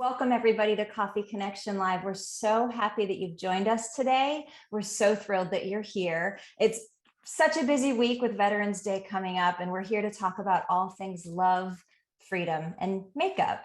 Welcome everybody to Coffee Connection Live. We're so happy that you've joined us today. We're so thrilled that you're here. It's such a busy week with Veterans Day coming up, and we're here to talk about all things love, freedom, and makeup.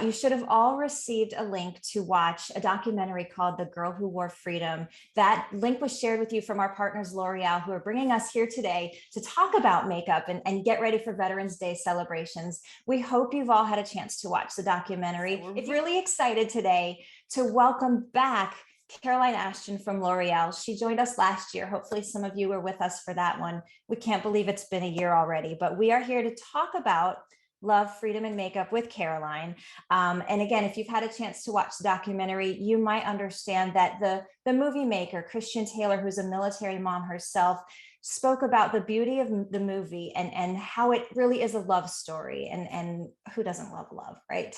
You should have all received a link to watch a documentary called The Girl Who Wore Freedom. That link was shared with you from our partners, L'Oreal, who are bringing us here today to talk about makeup and get ready for Veterans Day celebrations. We hope you've all had a chance to watch the documentary. We're really excited today to welcome back Caroline Ashton from L'Oreal. She joined us last year. Hopefully some of you were with us for that one. We can't believe it's been a year already, but we are here to talk about love, freedom, and makeup with Caroline. And again, if you've had a chance to watch the documentary, you might understand that the movie maker, Christian Taylor, who's a military mom herself, spoke about the beauty of the movie and how it really is a love story. And who doesn't love love, right?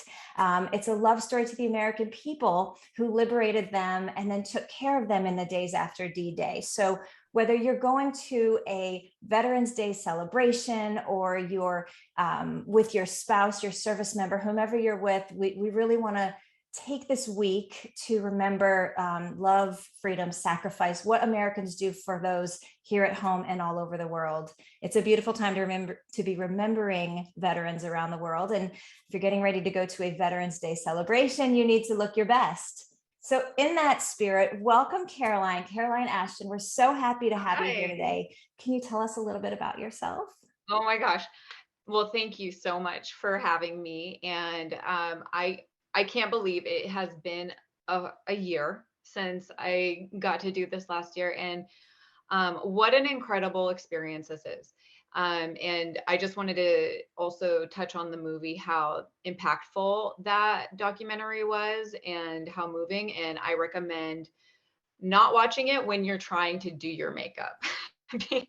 It's a love story to the American people who liberated them and then took care of them in the days after D-Day. So whether you're going to a Veterans Day celebration or you're with your spouse, your service member, whomever you're with, we really want to take this week to remember love, freedom, sacrifice, what Americans do for those here at home and all over the world. It's a beautiful time to be remembering veterans around the world. And if you're getting ready to go to a Veterans Day celebration, you need to look your best. So in that spirit, welcome Caroline Ashton. We're so happy to have you here today. Can you tell us a little bit about yourself? Oh my gosh. Well, thank you so much for having me. And I can't believe it has been a year since I got to do this last year. And what an incredible experience this is. And I just wanted to also touch on the movie, how impactful that documentary was and how moving. And I recommend not watching it when you're trying to do your makeup because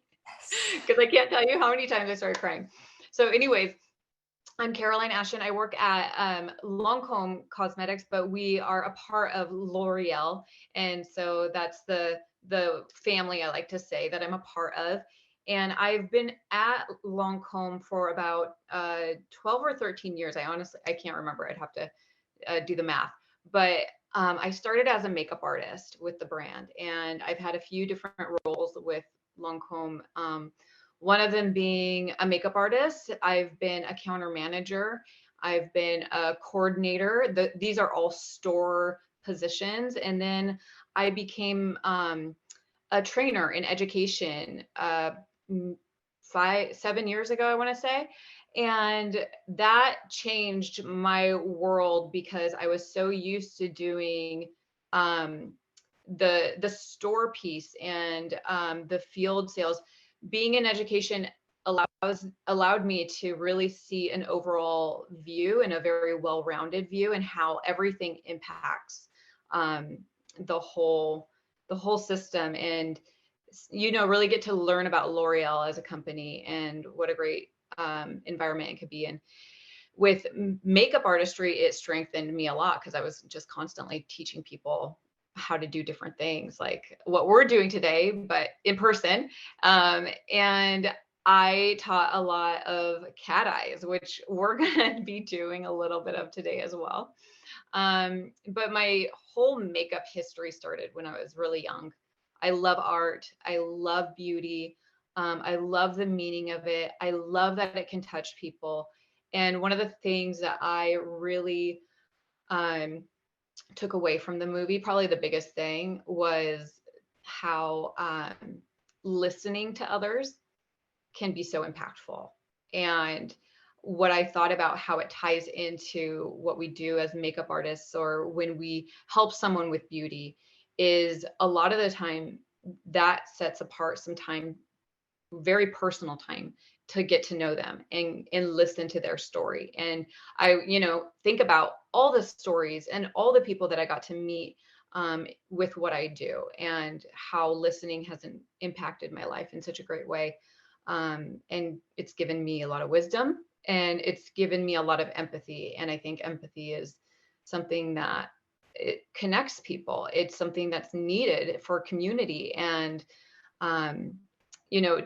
I can't tell you how many times I started crying. So anyways, I'm Caroline Ashton. I work at Lancome Cosmetics, but we are a part of L'Oreal. And so that's the family, I like to say, that I'm a part of. And I've been at Lancome for about 12 or 13 years. I can't remember. I'd have to do the math. But I started as a makeup artist with the brand, and I've had a few different roles with Lancome. One of them being a makeup artist. I've been a counter manager. I've been a coordinator. These are all store positions. And then I became a trainer in education 7 years ago, I want to say. And that changed my world because I was so used to doing the store piece and the field sales. Being in education allowed me to really see an overall view and a very well-rounded view and how everything impacts the whole system, and really get to learn about L'Oreal as a company and what a great environment it could be in. With makeup artistry, it strengthened me a lot because I was just constantly teaching people how to do different things like what we're doing today, but in person. And I taught a lot of cat eyes, which we're going to be doing a little bit of today as well. But my whole makeup history started when I was really young. I love art. I love beauty. I love the meaning of it. I love that it can touch people. And one of the things that I really took away from the movie, probably the biggest thing, was how listening to others can be so impactful. And what I thought about how it ties into what we do as makeup artists or when we help someone with beauty is a lot of the time that sets apart some time, very personal time, to get to know them and listen to their story. And I, think about all the stories and all the people that I got to meet with what I do and how listening has impacted my life in such a great way. And it's given me a lot of wisdom and it's given me a lot of empathy. And I think empathy is something that it connects people. It's something that's needed for community. And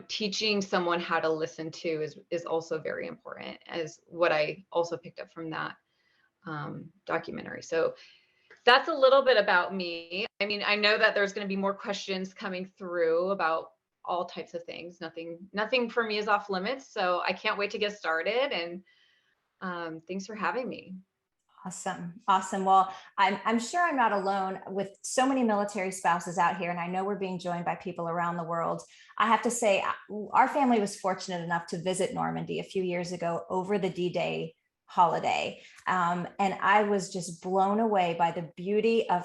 teaching someone how to listen to is also very important, as what I also picked up from that. documentary. So that's a little bit about me. I mean, I know that there's going to be more questions coming through about all types of things. Nothing for me is off limits. So I can't wait to get started. And thanks for having me. Awesome. Awesome. Well, I'm sure I'm not alone with so many military spouses out here, and I know we're being joined by people around the world. I have to say, our family was fortunate enough to visit Normandy a few years ago over the D-Day holiday. And I was just blown away by the beauty of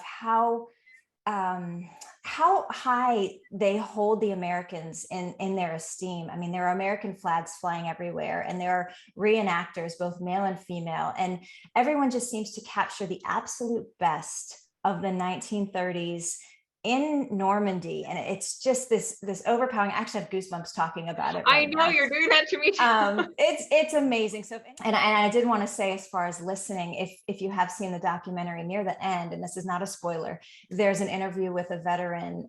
um, how high they hold the Americans in their esteem. I mean, there are American flags flying everywhere, and there are reenactors, both male and female, and everyone just seems to capture the absolute best of the 1930s in Normandy. And it's just this overpowering. I actually have goosebumps talking about it I right know now. you're doing that to me too. It's amazing. So, and I did want to say, as far as listening, if you have seen the documentary, near the end, and this is not a spoiler, there's an interview with a veteran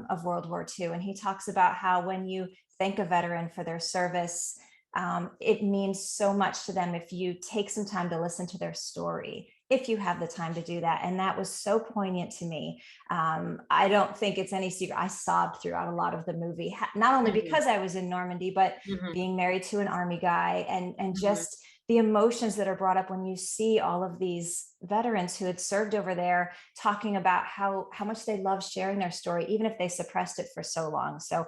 of World War II, and he talks about how when you thank a veteran for their service, it means so much to them if you take some time to listen to their story, if you have the time to do that. And that was so poignant to me. I don't think it's any secret. I sobbed throughout a lot of the movie, not only because I was in Normandy, but being married to an Army guy, and just the emotions that are brought up when you see all of these veterans who had served over there talking about how much they love sharing their story, even if they suppressed it for so long. So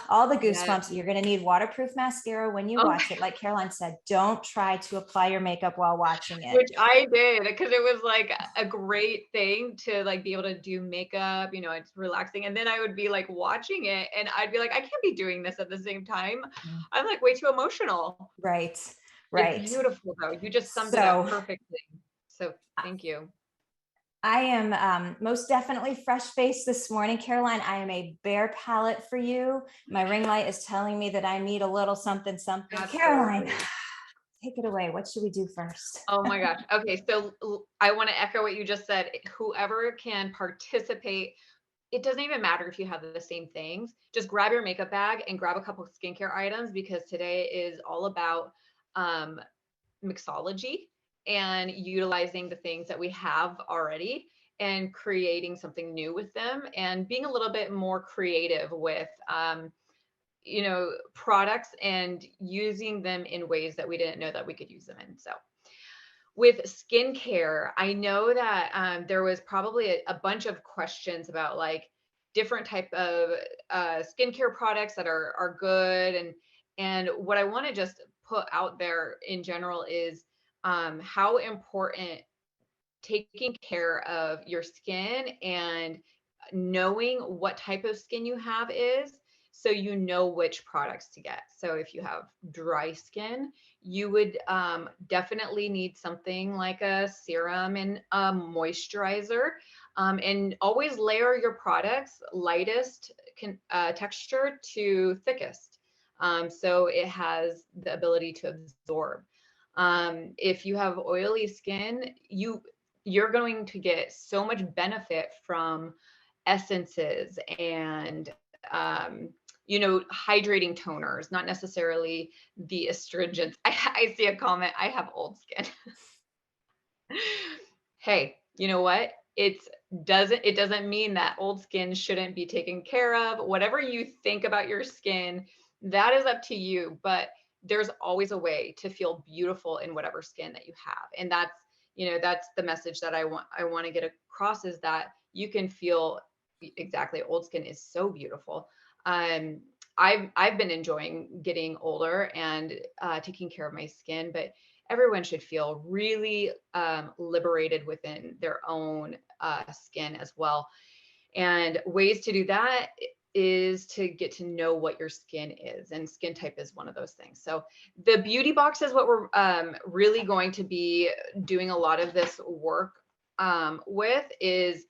all the goosebumps. You're going to need waterproof mascara when you watch it. Like Caroline said, don't try to apply your makeup while watching it. Which I did, because it was like a great thing to like be able to do makeup, you know, it's relaxing. And then I would be like watching it and I'd be like, I can't be doing this at the same time. I'm like way too emotional. Right. It's beautiful though. You just summed it up perfectly. So thank you. I am most definitely fresh-faced this morning. Caroline, I am a bare palette for you. My ring light is telling me that I need a little something. Absolutely. Caroline, take it away. What should we do first? Oh my gosh. Okay. So I want to echo what you just said. Whoever can participate, it doesn't even matter if you have the same things. Just grab your makeup bag and grab a couple of skincare items, because today is all about mixology and utilizing the things that we have already and creating something new with them, and being a little bit more creative with you know, products, and using them in ways that we didn't know that we could use them in. So with skincare, I know that there was probably a bunch of questions about like different type of skincare products that are good, and what I want to just put out there in general is how important taking care of your skin and knowing what type of skin you have is, so you know which products to get. So if you have dry skin, you would definitely need something like a serum and a moisturizer, and always layer your products lightest texture to thickest, so it has the ability to absorb. If you have oily skin, you're going to get so much benefit from essences and you know, hydrating toners, not necessarily the astringents. I see a comment, I have old skin. Hey, you know what? It doesn't mean that old skin shouldn't be taken care of. Whatever you think about your skin, that is up to you, but there's always a way to feel beautiful in whatever skin that you have. And that's, you know, that's the message that I want to get across, is that you can feel exactly. Old skin is so beautiful. I've been enjoying getting older and taking care of my skin, but everyone should feel really liberated within their own skin as well. And ways to do that is to get to know what your skin is, and skin type is one of those things. So the beauty box is what we're really going to be doing a lot of this work with, is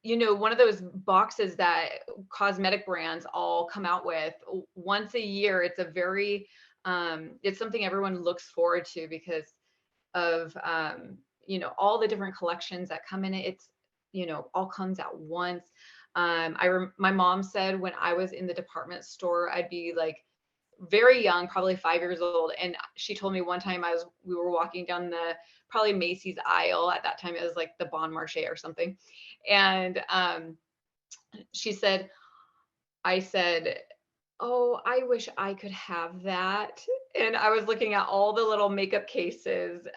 you know, one of those boxes that cosmetic brands all come out with once a year. It's a very it's something everyone looks forward to because of you know, all the different collections that come in it. It's, you know, all comes out once. My mom said when I was in the department store, I'd be like very young, probably 5 years old. And she told me one time we were walking down the probably Macy's aisle. At that time, it was like the Bon Marché or something. And she said, I said, oh, I wish I could have that. And I was looking at all the little makeup cases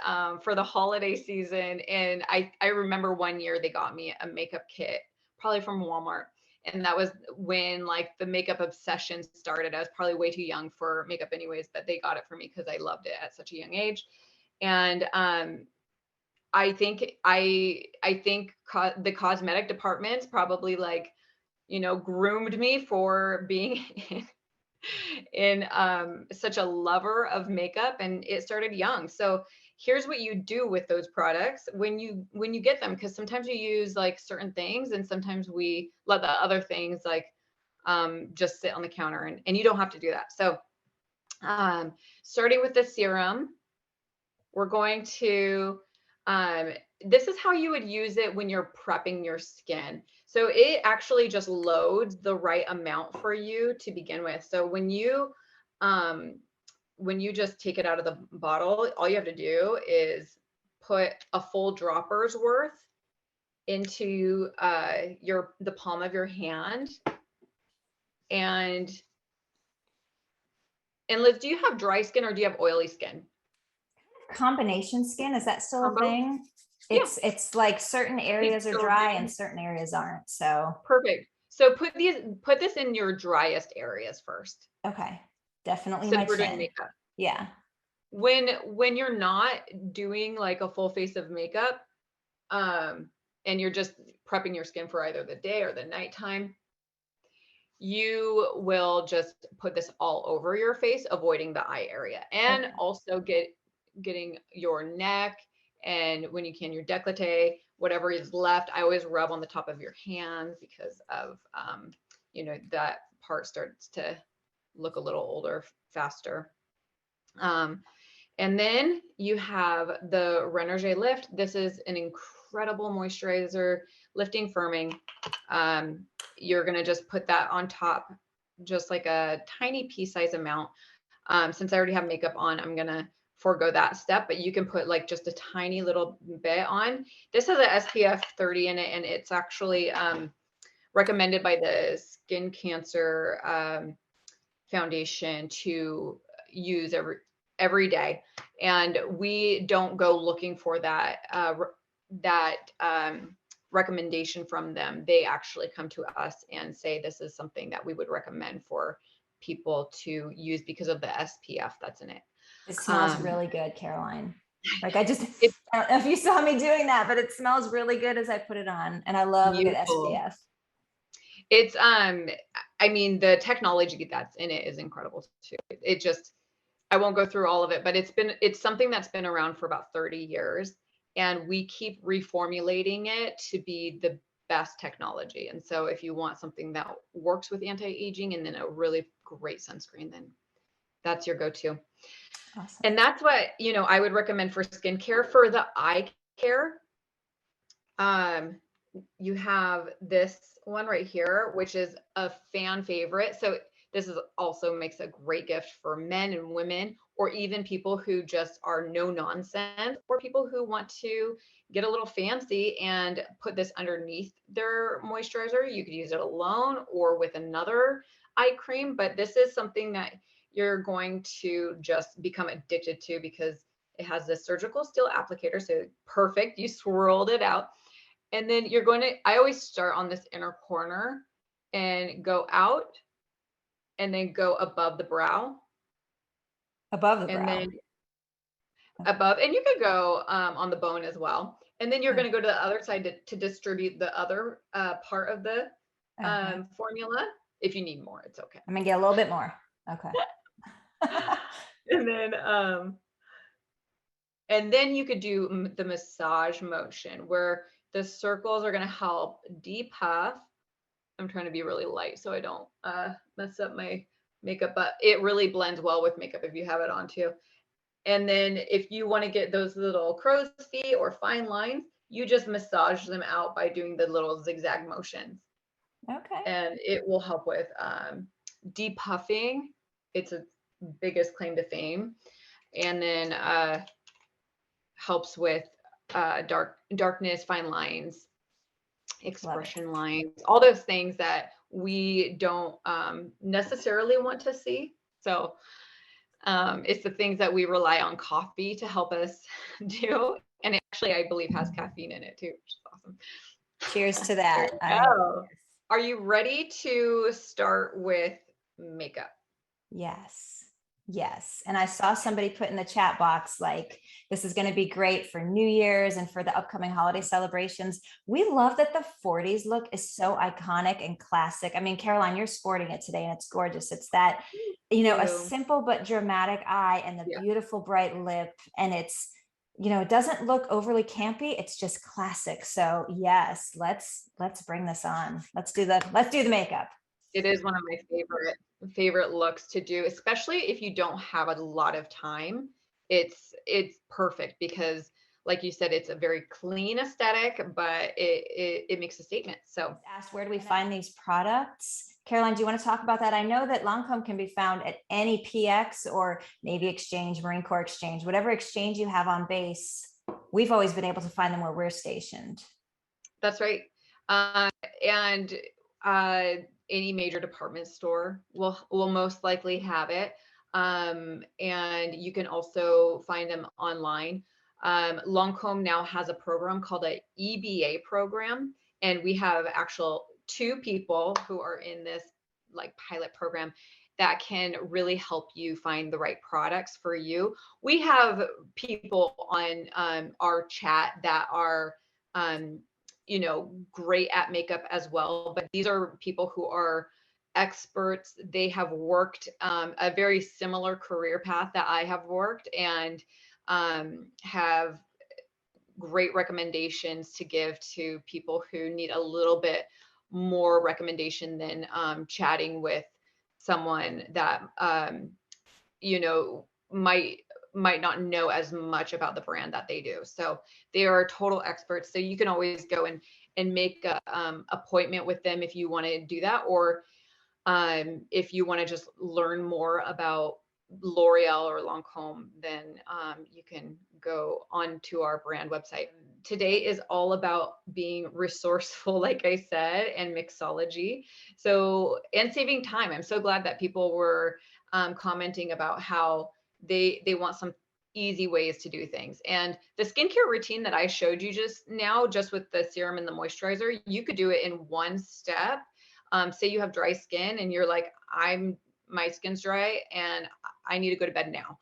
for the holiday season. And I remember one year they got me a makeup kit, probably from Walmart. And that was when like the makeup obsession started. I was probably way too young for makeup anyways, but they got it for me because I loved it at such a young age. And I think the cosmetic departments probably like, groomed me for being in such a lover of makeup, and it started young. So here's what you do with those products when you get them, because sometimes you use like certain things and sometimes we let the other things like just sit on the counter, and you don't have to do that. So starting with the serum, we're going to this is how you would use it when you're prepping your skin. So it actually just loads the right amount for you to begin with. So when you just take it out of the bottle, all you have to do is put a full dropper's worth into the palm of your hand. And Liz, do you have dry skin or do you have oily skin? Combination skin, is that still a thing? Yeah. It's like certain areas are dry and certain areas aren't. So perfect. So put this in your driest areas first. Okay, definitely Since my we're doing chin. makeup. Yeah. When you're not doing like a full face of makeup, and you're just prepping your skin for either the day or the nighttime, you will just put this all over your face, avoiding the eye area, and also getting your neck, and when you can, your décolleté, whatever is left. I always rub on the top of your hands because of that part starts to look a little older faster. And then you have the Renergie Lift. This is an incredible moisturizer, lifting, firming. You're going to just put that on top, just like a tiny pea size amount. Since I already have makeup on, I'm going to forego that step, but you can put like just a tiny little bit on. This has an SPF 30 in it, and it's actually recommended by the Skin Cancer Foundation to use every day. And we don't go looking for that recommendation from them. They actually come to us and say this is something that we would recommend for people to use because of the SPF that's in it. It smells really good, Caroline. Like I don't know if you saw me doing that, but it smells really good as I put it on, and I love a good SPF. It's I mean, the technology that's in it is incredible too. It just, I won't go through all of it, but it's something that's been around for about 30 years, and we keep reformulating it to be the best technology. And so if you want something that works with anti-aging and then a really great sunscreen, then that's your go-to. Awesome. And that's what, I would recommend for skincare. For the eye care, you have this one right here, which is a fan favorite. So this is also makes a great gift for men and women, or even people who just are no nonsense, or people who want to get a little fancy and put this underneath their moisturizer. You could use it alone or with another eye cream, but this is something that you're going to just become addicted to because it has this surgical steel applicator. So perfect. You swirled it out. And then you're going to, I always start on this inner corner and go out and then go above the brow. Above the brow. And then above, and you could go on the bone as well. And then you're going to go to the other side to distribute the other part of the formula. If you need more, it's okay. I'm going to get a little bit more. Okay. And then you could do the massage motion where the circles are going to help depuff. I'm trying to be really light so I don't mess up my makeup, but it really blends well with makeup if you have it on too. And then if you want to get those little crow's feet or fine lines, you just massage them out by doing the little zigzag motions. Okay. And it will help with depuffing. It's a biggest claim to fame. And then helps with darkness, fine lines, expression lines, all those things that we don't necessarily want to see. So it's the things that we rely on coffee to help us do. And it actually, I believe, has caffeine in it too, which is awesome. Cheers to that. Oh, are you ready to start with makeup? Yes. Yes. And I saw somebody put in the chat box, like, this is going to be great for New Year's and for the upcoming holiday celebrations. We love that the 40s look is so iconic and classic. I mean, Caroline, you're sporting it today and it's gorgeous. It's that, a simple but dramatic eye and the beautiful bright lip. And it's, it doesn't look overly campy. It's just classic. So yes, let's bring this on. Let's do the makeup. It is one of my favorite looks to do, especially if you don't have a lot of time. It's perfect because, like you said, it's a very clean aesthetic, but it makes a statement. So asked, where do we find these products? Caroline, do you want to talk about that? I know that Lancome can be found at any PX or Navy Exchange, Marine Corps Exchange, whatever exchange you have on base. We've always been able to find them where we're stationed. That's right. And any major department store will most likely have it. And you can also find them online. Lancome now has a program called a EBA program, and we have actual 2 people who are in this like pilot program that can really help you find the right products for you. We have people on our chat that are great at makeup as well, but these are people who are experts. They have worked a very similar career path that I have worked, and have great recommendations to give to people who need a little bit more recommendation than chatting with someone that might not know as much about the brand that they do. So they are total experts. So you can always go and make a appointment with them if you want to do that, or if you want to just learn more about L'Oreal or Lancome, then you can go onto our brand website. Today is all about being resourceful, like I said, and mixology. So, and saving time. I'm so glad that people were commenting about how they want some easy ways to do things. And the skincare routine that I showed you just now, just with the serum and the moisturizer, you could do it in one step. Say you have dry skin and you're like, my skin's dry and I need to go to bed now.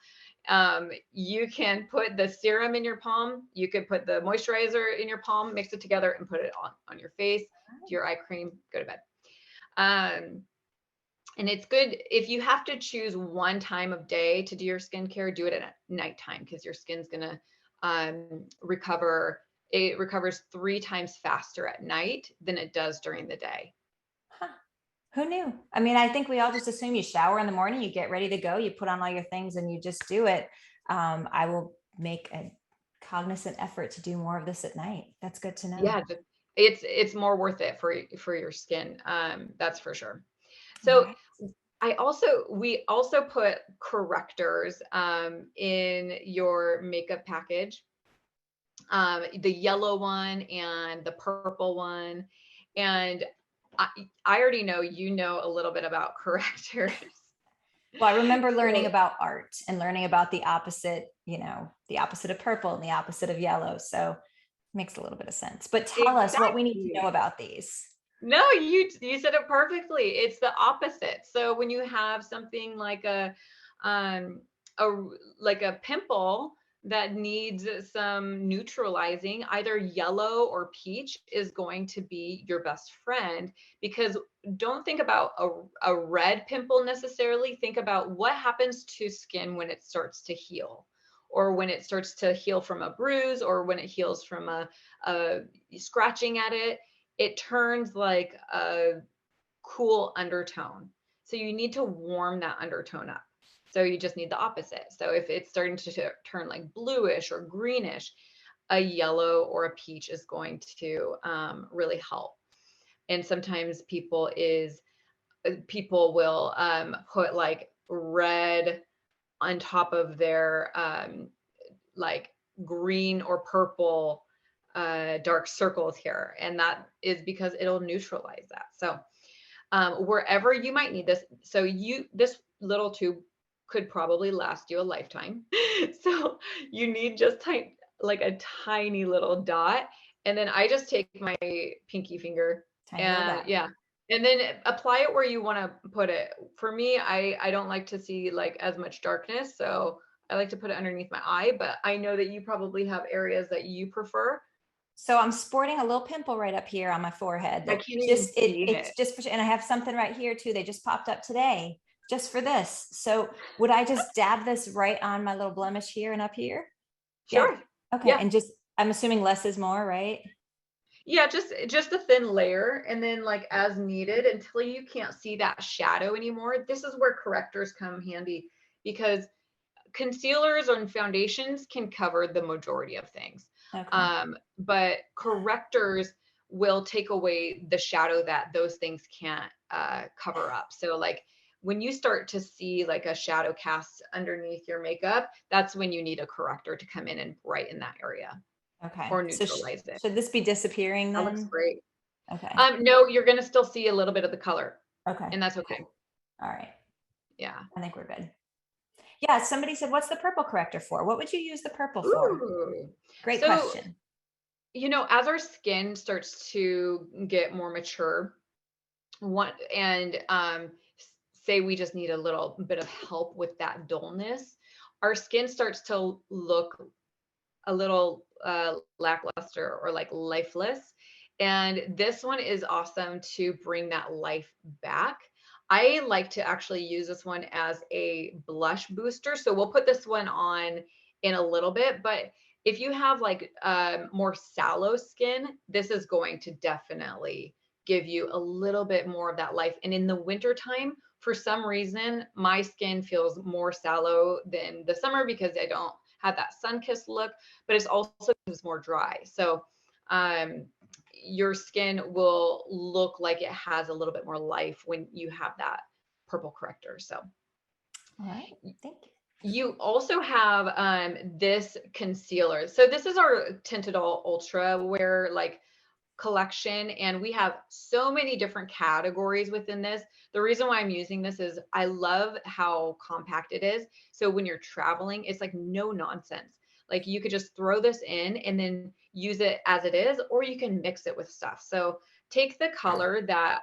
You can put the serum in your palm. You could put the moisturizer in your palm, mix it together and put it on your face, do your eye cream, go to bed. And it's good if you have to choose one time of day to do your skincare, do it at nighttime, because your skin's going to recover. It recovers 3 times faster at night than it does during the day. Huh. Who knew? I mean, I think we all just assume you shower in the morning, you get ready to go, you put on all your things and you just do it. I will make a cognizant effort to do more of this at night. That's good to know. Yeah, it's more worth it for your skin. That's for sure. So we also put correctors in your makeup package, the yellow one and the purple one. And I already know a little bit about correctors. Well, I remember learning about art and learning about the opposite, the opposite of purple and the opposite of yellow. So it makes a little bit of sense. But tell us what we need to know about these. No, you said it perfectly. It's the opposite. So when you have something like a pimple that needs some neutralizing, either yellow or peach is going to be your best friend, because don't think about a red pimple necessarily. Think about what happens to skin when it starts to heal, or when it starts to heal from a bruise, or when it heals from a scratching at it. It turns like a cool undertone. So you need to warm that undertone up. So you just need the opposite. So if it's starting to turn like bluish or greenish, a yellow or a peach is going to really help. And sometimes people will put like red on top of their like green or purple dark circles here. And that is because it'll neutralize that. So wherever you might need this, so this little tube could probably last you a lifetime. So you need just like a tiny little dot. And then I just take my pinky finger and yeah. And then apply it where you want to put it. For me, I don't like to see like as much darkness. So I like to put it underneath my eye, but I know that you probably have areas that you prefer. So I'm sporting a little pimple right up here on my forehead. I That can't even just see it's it. just and I have something right here too. They just popped up today just for this. So would I just dab this right on my little blemish here and up here? Sure. Yeah. Okay. Yeah. And just I'm assuming less is more, right? Yeah, just a thin layer, and then like as needed until you can't see that shadow anymore. This is where correctors come handy, because concealers and foundations can cover the majority of things. Okay. But correctors will take away the shadow that those things can't cover up. So like when you start to see like a shadow cast underneath your makeup, that's when you need a corrector to come in and brighten that area Okay. or So neutralize it. should this be disappearing That looks then? great. Okay. No, you're gonna still see a little bit of the color, Okay. and that's okay. All right. Yeah. I think we're good. Yeah. Somebody said, what's the purple corrector for? What would you use the purple for? Ooh. Great So, question. as our skin starts to get more mature, say we just need a little bit of help with that dullness, our skin starts to look a little lackluster or like lifeless. And this one is awesome to bring that life back. I like to actually use this one as a blush booster. So we'll put this one on in a little bit, but if you have like more sallow skin, this is going to definitely give you a little bit more of that life. And in the wintertime, for some reason, my skin feels more sallow than the summer because I don't have that sun-kissed look, but it's also more dry. So your skin will look like it has a little bit more life when you have that purple corrector. So All right. Thank you. you also have this concealer. So this is our Tinted Ultra Wear like collection, and we have so many different categories within this. The reason why I'm using this is I love how compact it is. So when you're traveling, it's like no nonsense. Like you could just throw this in and then use it as it is, or you can mix it with stuff. So take the color that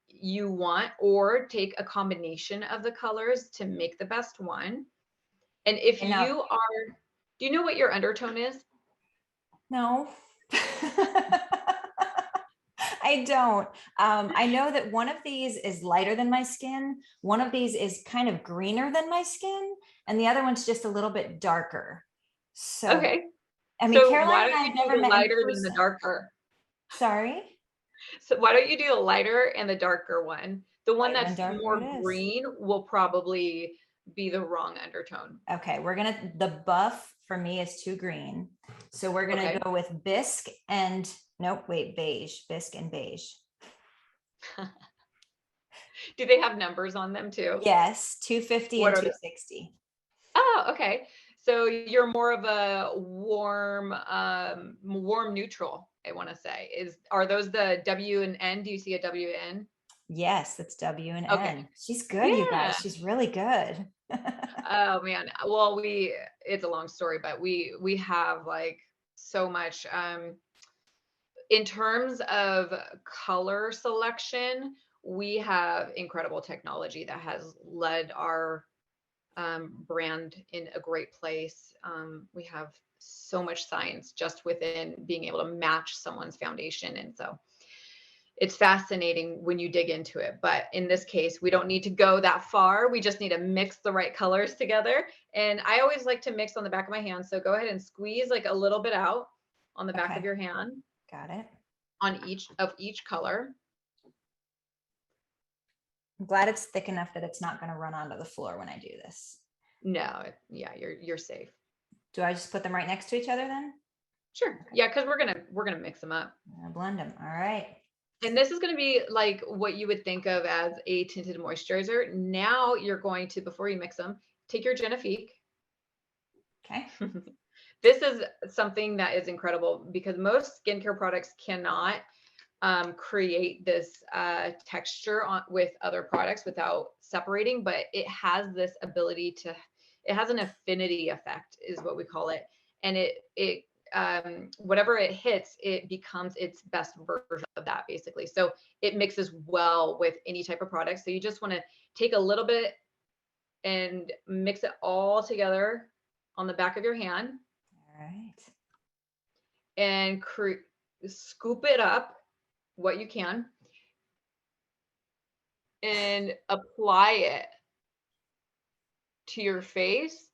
you want, or take a combination of the colors to make the best one. And if you are, do you know what your undertone is? No. I don't. I know that one of these is lighter than my skin. One of these is kind of greener than my skin. And the other one's just a little bit darker. So, Okay. I mean, So Caroline why and don't I you have do never the met in lighter than the person. darker? Sorry? So why don't you do the lighter and the darker one? The one Lighter and that's darker more it is. green will probably be the wrong undertone. Okay, the buff for me is too green. So we're gonna go with bisque and, nope, wait, beige, bisque and beige. Do they have numbers on them too? Yes, 250 and 260. Oh, okay. So you're more of a warm neutral, I want to say. Are those the W and N? Do you see a W and N? Yes, it's W and Okay. N. She's good, you guys. She's really good. Oh man. Well, it's a long story, but we have like so much in terms of color selection. We have incredible technology that has led our brand in a great place. We have so much science just within being able to match someone's foundation. And so it's fascinating when you dig into it. But in this case, we don't need to go that far. We just need to mix the right colors together. And I always like to mix on the back of my hand. So go ahead and squeeze like a little bit out on the back of your hand. Got it. On each color. I'm glad it's thick enough that it's not going to run onto the floor when I do this. No, yeah, you're safe. Do I just put them right next to each other then? Sure. Okay. Yeah, because we're gonna mix them up. Blend them. All right. And this is going to be like what you would think of as a tinted moisturizer. Now you're going to, before you mix them, take your Genifique. Okay. This is something that is incredible because most skincare products cannot create this texture with other products without separating, but it has this ability to, it has an affinity effect is what we call it. And it whatever it hits, it becomes its best version of that basically. So it mixes well with any type of product. So you just want to take a little bit and mix it all together on the back of your hand. All right. And scoop it up what you can and apply it to your face.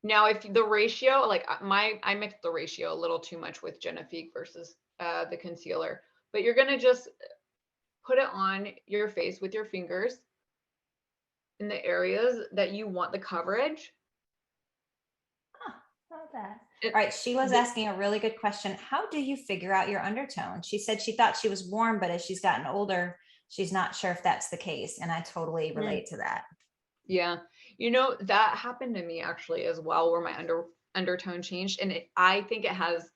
Now, if the ratio, like I mixed the ratio a little too much with Genifique versus the concealer, but you're gonna just put it on your face with your fingers in the areas that you want the coverage. Love that. All right, Sheila's asking a really good question. How do you figure out your undertone? She said she thought she was warm, but as she's gotten older, she's not sure if that's the case. And I totally relate to that. Yeah. You know, that happened to me actually as well, where my undertone changed. And I think it has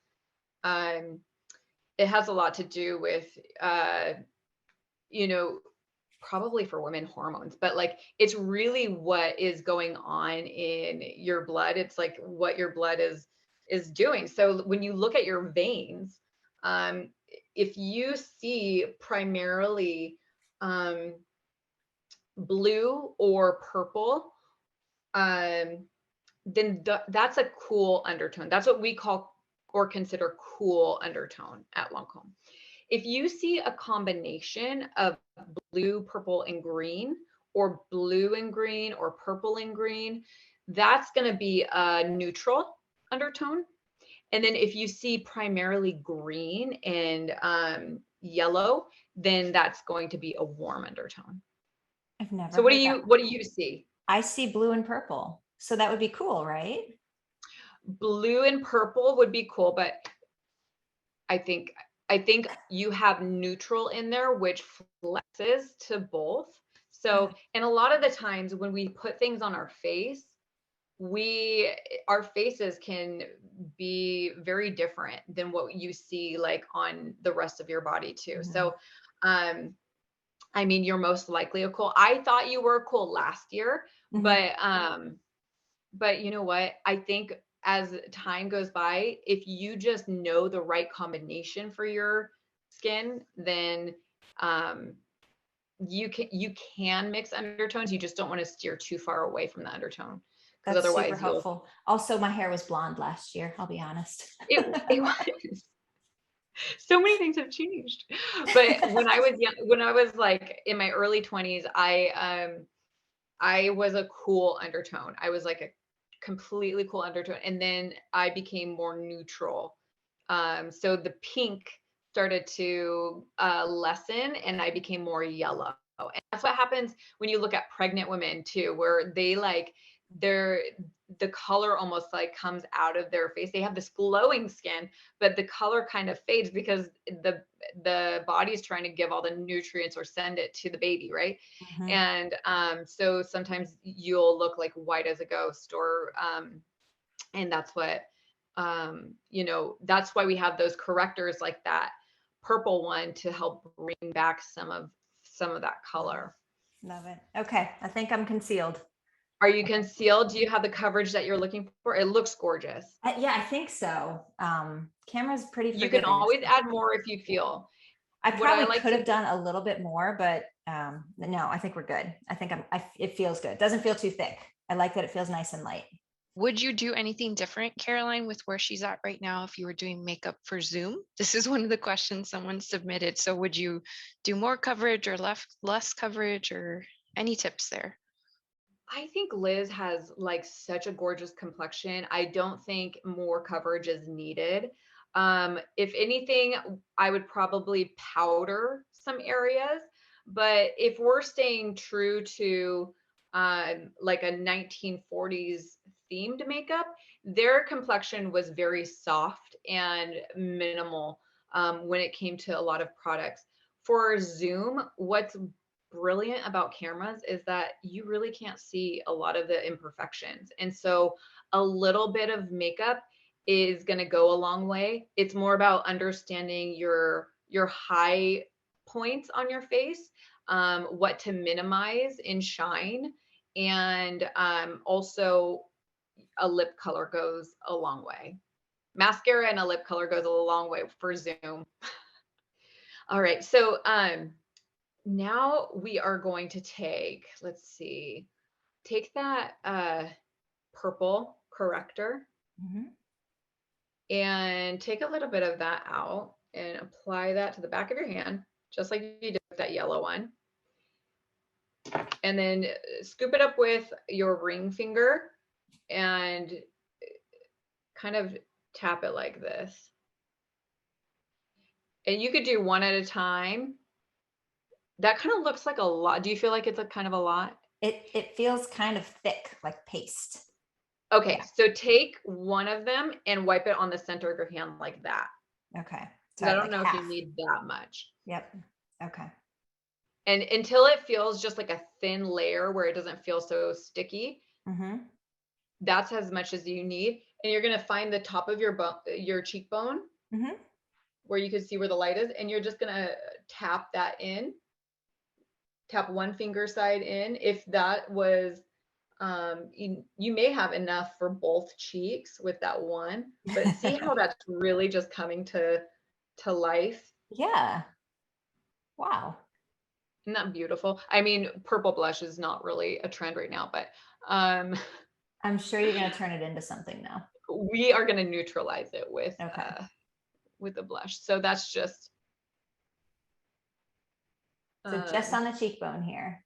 a lot to do with, you know, probably for women hormones, but like it's really what is going on in your blood. It's like what your blood is doing. So when you look at your veins, if you see primarily blue or purple, then that's a cool undertone. That's what we call or consider cool undertone at Lancome. If you see a combination of blue, purple, and green, or blue and green, or purple and green, that's going to be a neutral undertone. And then if you see primarily green and yellow, then that's going to be a warm undertone. I've never. So what do you see? I see blue and purple. So that would be cool, right? Blue and purple would be cool, but I think you have neutral in there, which flexes to both. So, and a lot of the times when we put things on our face, our faces can be very different than what you see like on the rest of your body too. Mm-hmm. So, I mean, you're most likely a cool. I thought you were cool last year, mm-hmm. But you know what? I think as time goes by, if you just know the right combination for your skin, then you can mix undertones. You just don't want to steer too far away from the undertone, because That's otherwise super helpful. Also, my hair was blonde last year, I'll be honest. It was. So many things have changed. But when I was young, when I was like in my early 20s, I was a cool undertone. I was like a completely cool undertone. And then I became more neutral. So the pink started to lessen and I became more yellow. And that's what happens when you look at pregnant women too, where they like the color almost like comes out of their face. They have this glowing skin, but the color kind of fades because the body is trying to give all the nutrients or send it to the baby, right? Mm-hmm. And so sometimes you'll look like white as a ghost, or and that's what you know, that's why we have those correctors like that purple one to help bring back some of that color. Love it. Okay, I think I'm concealed. Are you concealed? Do you have the coverage that you're looking for? It looks gorgeous. Yeah, I think so. Camera's pretty forgiving. You can always add more if you feel. I probably could have done a little bit more, but no, I think we're good. I think it feels good. It doesn't feel too thick. I like that it feels nice and light. Would you do anything different, Caroline, with where she's at right now if you were doing makeup for Zoom? This is one of the questions someone submitted. So would you do more coverage or less coverage, or any tips there? I think Liz has like such a gorgeous complexion. I don't think more coverage is needed. If anything, I would probably powder some areas. But if we're staying true to like a 1940s themed makeup, their complexion was very soft and minimal when it came to a lot of products. For Zoom, what's brilliant about cameras is that you really can't see a lot of the imperfections. And so a little bit of makeup is going to go a long way. It's more about understanding your high points on your face, what to minimize in shine, and also a lip color goes a long way. Mascara and a lip color goes a long way for Zoom. All right, so now we are going to take, let's see, take that purple corrector and take a little bit of that out and apply that to the back of your hand, just like you did with that yellow one. And then scoop it up with your ring finger and kind of tap it like this. And you could do one at a time. That kind of looks like a lot. Do you feel like it's a kind of a lot? It feels kind of thick, like paste. Okay, Yeah. so take one of them and wipe it on the center of your hand like that. Okay. So I don't know if you need that much. Yep. Okay. And until it feels just like a thin layer where it doesn't feel so sticky, that's as much as you need. And you're going to find the top of your cheekbone where you can see where the light is. And you're just going to tap that in. Tap one finger side in. If that was, you may have enough for both cheeks with that one, but see how that's really just coming to life. Yeah. Wow. Isn't that beautiful? I mean, purple blush is not really a trend right now, but I'm sure you're going to turn it into something now. We are going to neutralize it with the blush. So that's just so just on the cheekbone here.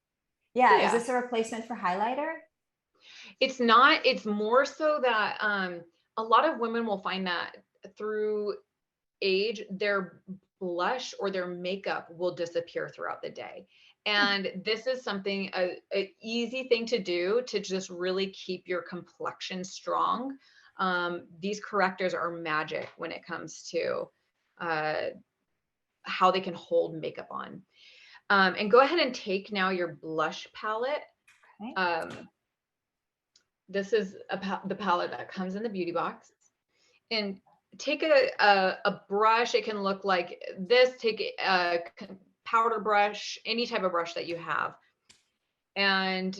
Yeah. Is this a replacement for highlighter? It's not. It's more so that a lot of women will find that through age, their blush or their makeup will disappear throughout the day. And this is something, an easy thing to do to just really keep your complexion strong. These correctors are magic when it comes to how they can hold makeup on. And go ahead and take now your blush palette. Okay. This is the palette that comes in the beauty box. And take a brush. It can look like this. Take a powder brush, any type of brush that you have. And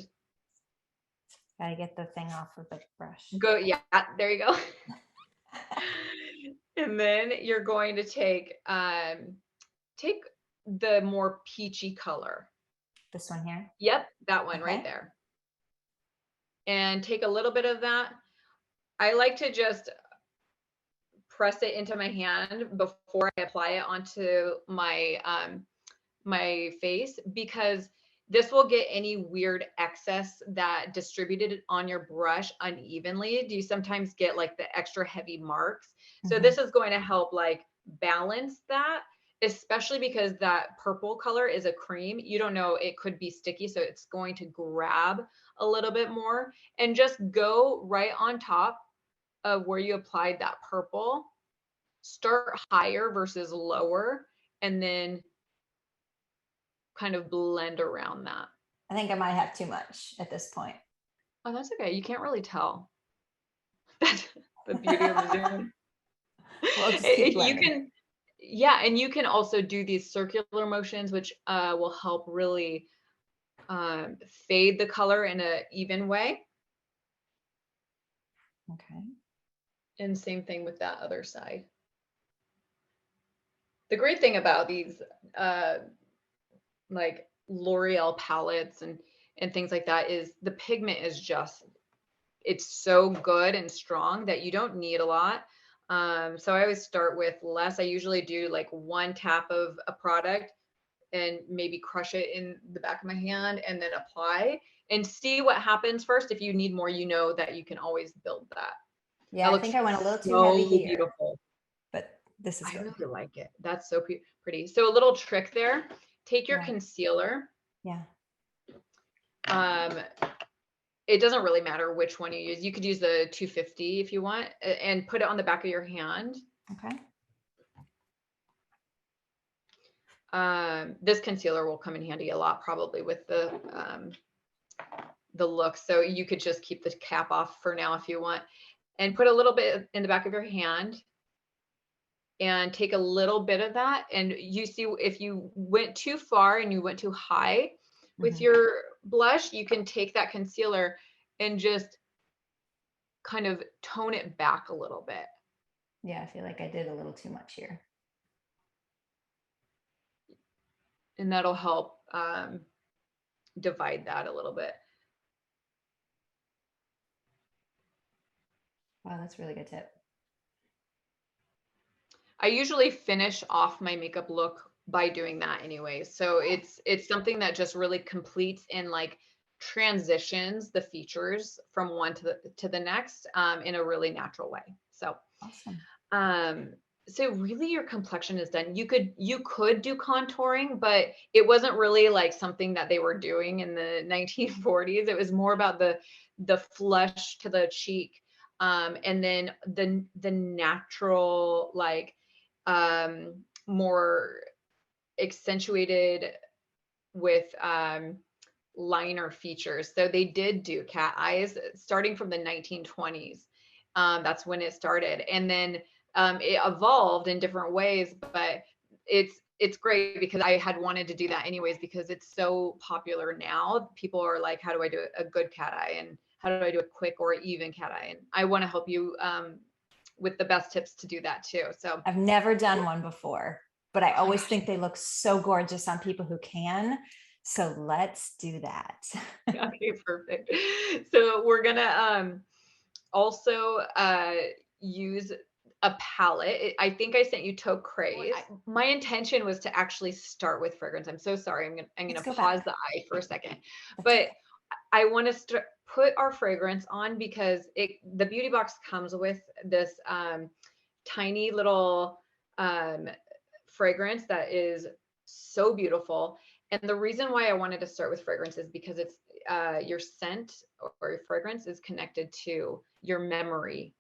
gotta get the thing off of the brush. Go, yeah, there you go. And then you're going to take the more peachy color. This one here? Yep, that one right there. And take a little bit of that. I like to just press it into my hand before I apply it onto my my face, because this will get any weird excess that distributed on your brush unevenly. Do you sometimes get like the extra heavy marks? So this is going to help like balance that, especially because that purple color is a cream. You don't know, it could be sticky, so it's going to grab a little bit more. And just go right on top of where you applied that purple. Start higher versus lower, and then kind of blend around that. I think I might have too much at this point. Oh, that's okay. You can't really tell. That's the beauty of Zoom. Well, just keep blending. And you can also do these circular motions, which will help really fade the color in an even way. Okay. And same thing with that other side. The great thing about these like L'Oreal palettes and things like that is the pigment is just, it's so good and strong that you don't need a lot. So I always start with less. I usually do like one tap of a product and maybe crush it in the back of my hand and then apply and see what happens first. If you need more, you know that you can always build that. Yeah, I think I went a little too heavy here. Beautiful. But this is good. I really like it. That's so pretty. So a little trick there. Take your concealer. Yeah. It doesn't really matter which one you use. You could use the 250 if you want, and put it on the back of your hand. Okay. this concealer will come in handy a lot probably with the look. So you could just keep the cap off for now if you want, and put a little bit in the back of your hand and take a little bit of that. And you see, if you went too far and you went too high with your blush, you can take that concealer and just kind of tone it back a little bit. Yeah, I feel like I did a little too much here. And that'll help divide that a little bit. Wow, that's a really good tip. I usually finish off my makeup look by doing that anyway. So it's something that just really completes and like transitions the features from one to the next in a really natural way. So awesome. So really your complexion is done. You could do contouring, but it wasn't really like something that they were doing in the 1940s. It was more about the flush to the cheek, and then the natural, like more accentuated with liner features. So they did do cat eyes starting from the 1920s. That's when it started, and then it evolved in different ways. But it's great because I had wanted to do that anyways because it's so popular now. People are like, how do I do a good cat eye, and how do I do a quick or even cat eye? And I want to help you with the best tips to do that too. So I've never done one before, but I always think they look so gorgeous on people who can. So let's do that. Okay, perfect. So we're gonna also use a palette. I think I sent you Taupe Craze. My intention was to actually start with fragrance. I'm so sorry. I'm gonna pause the eye for a second, but I want to put our fragrance on because the beauty box comes with this tiny little fragrance that is so beautiful. And the reason why I wanted to start with fragrance is because it's your scent or your fragrance is connected to your memory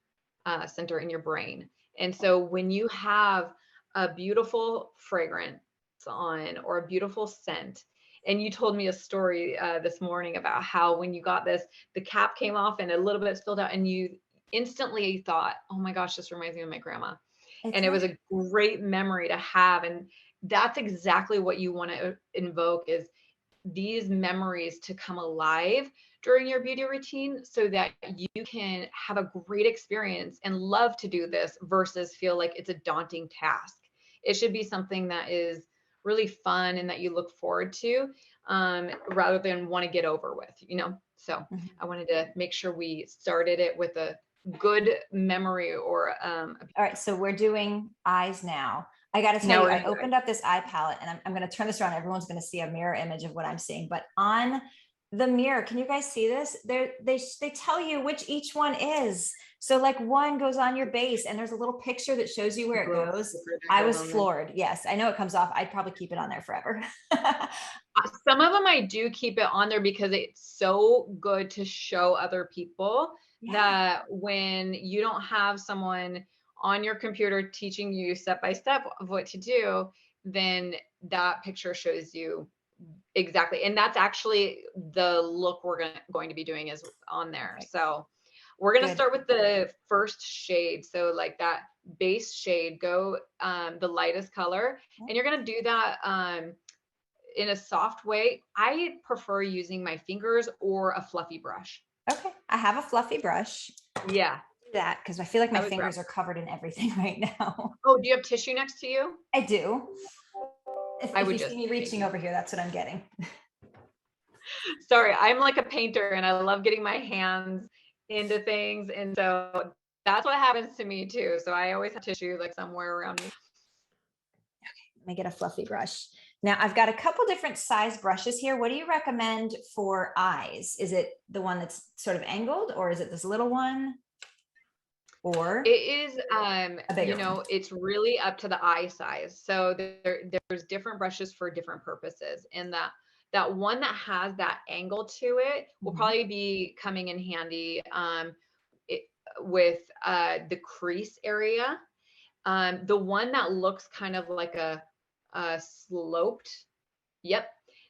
center in your brain. And so when you have a beautiful fragrance on or a beautiful scent, and you told me a story this morning about how when you got this, the cap came off and a little bit spilled out, and you instantly thought, oh my gosh, this reminds me of my grandma. And it was a great memory to have. And that's exactly what you want to invoke, is these memories to come alive during your beauty routine so that you can have a great experience and love to do this versus feel like it's a daunting task. It should be something that is really fun and that you look forward to rather than want to get over with, So I wanted to make sure we started it with a good memory or all right, so we're doing eyes now. I got to tell you, I opened up this eye palette and I'm going to turn this around. Everyone's going to see a mirror image of what I'm seeing, but on the mirror, can you guys see this? They tell you which each one is. So like one goes on your base and there's a little picture that shows you where it goes. I was floored. Yes, I know it comes off. I'd probably keep it on there forever. Some of them I do keep it on there because it's so good to show other people that when you don't have someone on your computer teaching you step by step of what to do, then that picture shows you exactly. And that's actually the look we're going to be doing is on there. Okay. So we're going to start with the first shade. So like that base shade, go the lightest color. And you're going to do that in a soft way. I prefer using my fingers or a fluffy brush. Okay. I have a fluffy brush. Yeah. That because I feel like my fingers are covered in everything right now. Oh, do you have tissue next to you? I do. If you see me reaching over here, that's what I'm getting. Sorry, I'm like a painter and I love getting my hands into things. And so that's what happens to me too. So I always have tissue like somewhere around me. Okay, let me get a fluffy brush. Now I've got a couple different size brushes here. What do you recommend for eyes? Is it the one that's sort of angled or is it this little one? Or it is it's really up to the eye size. So there's different brushes for different purposes, and that one that has that angle to it will probably be coming in handy with the crease area. The one that looks kind of like a sloped. Yep.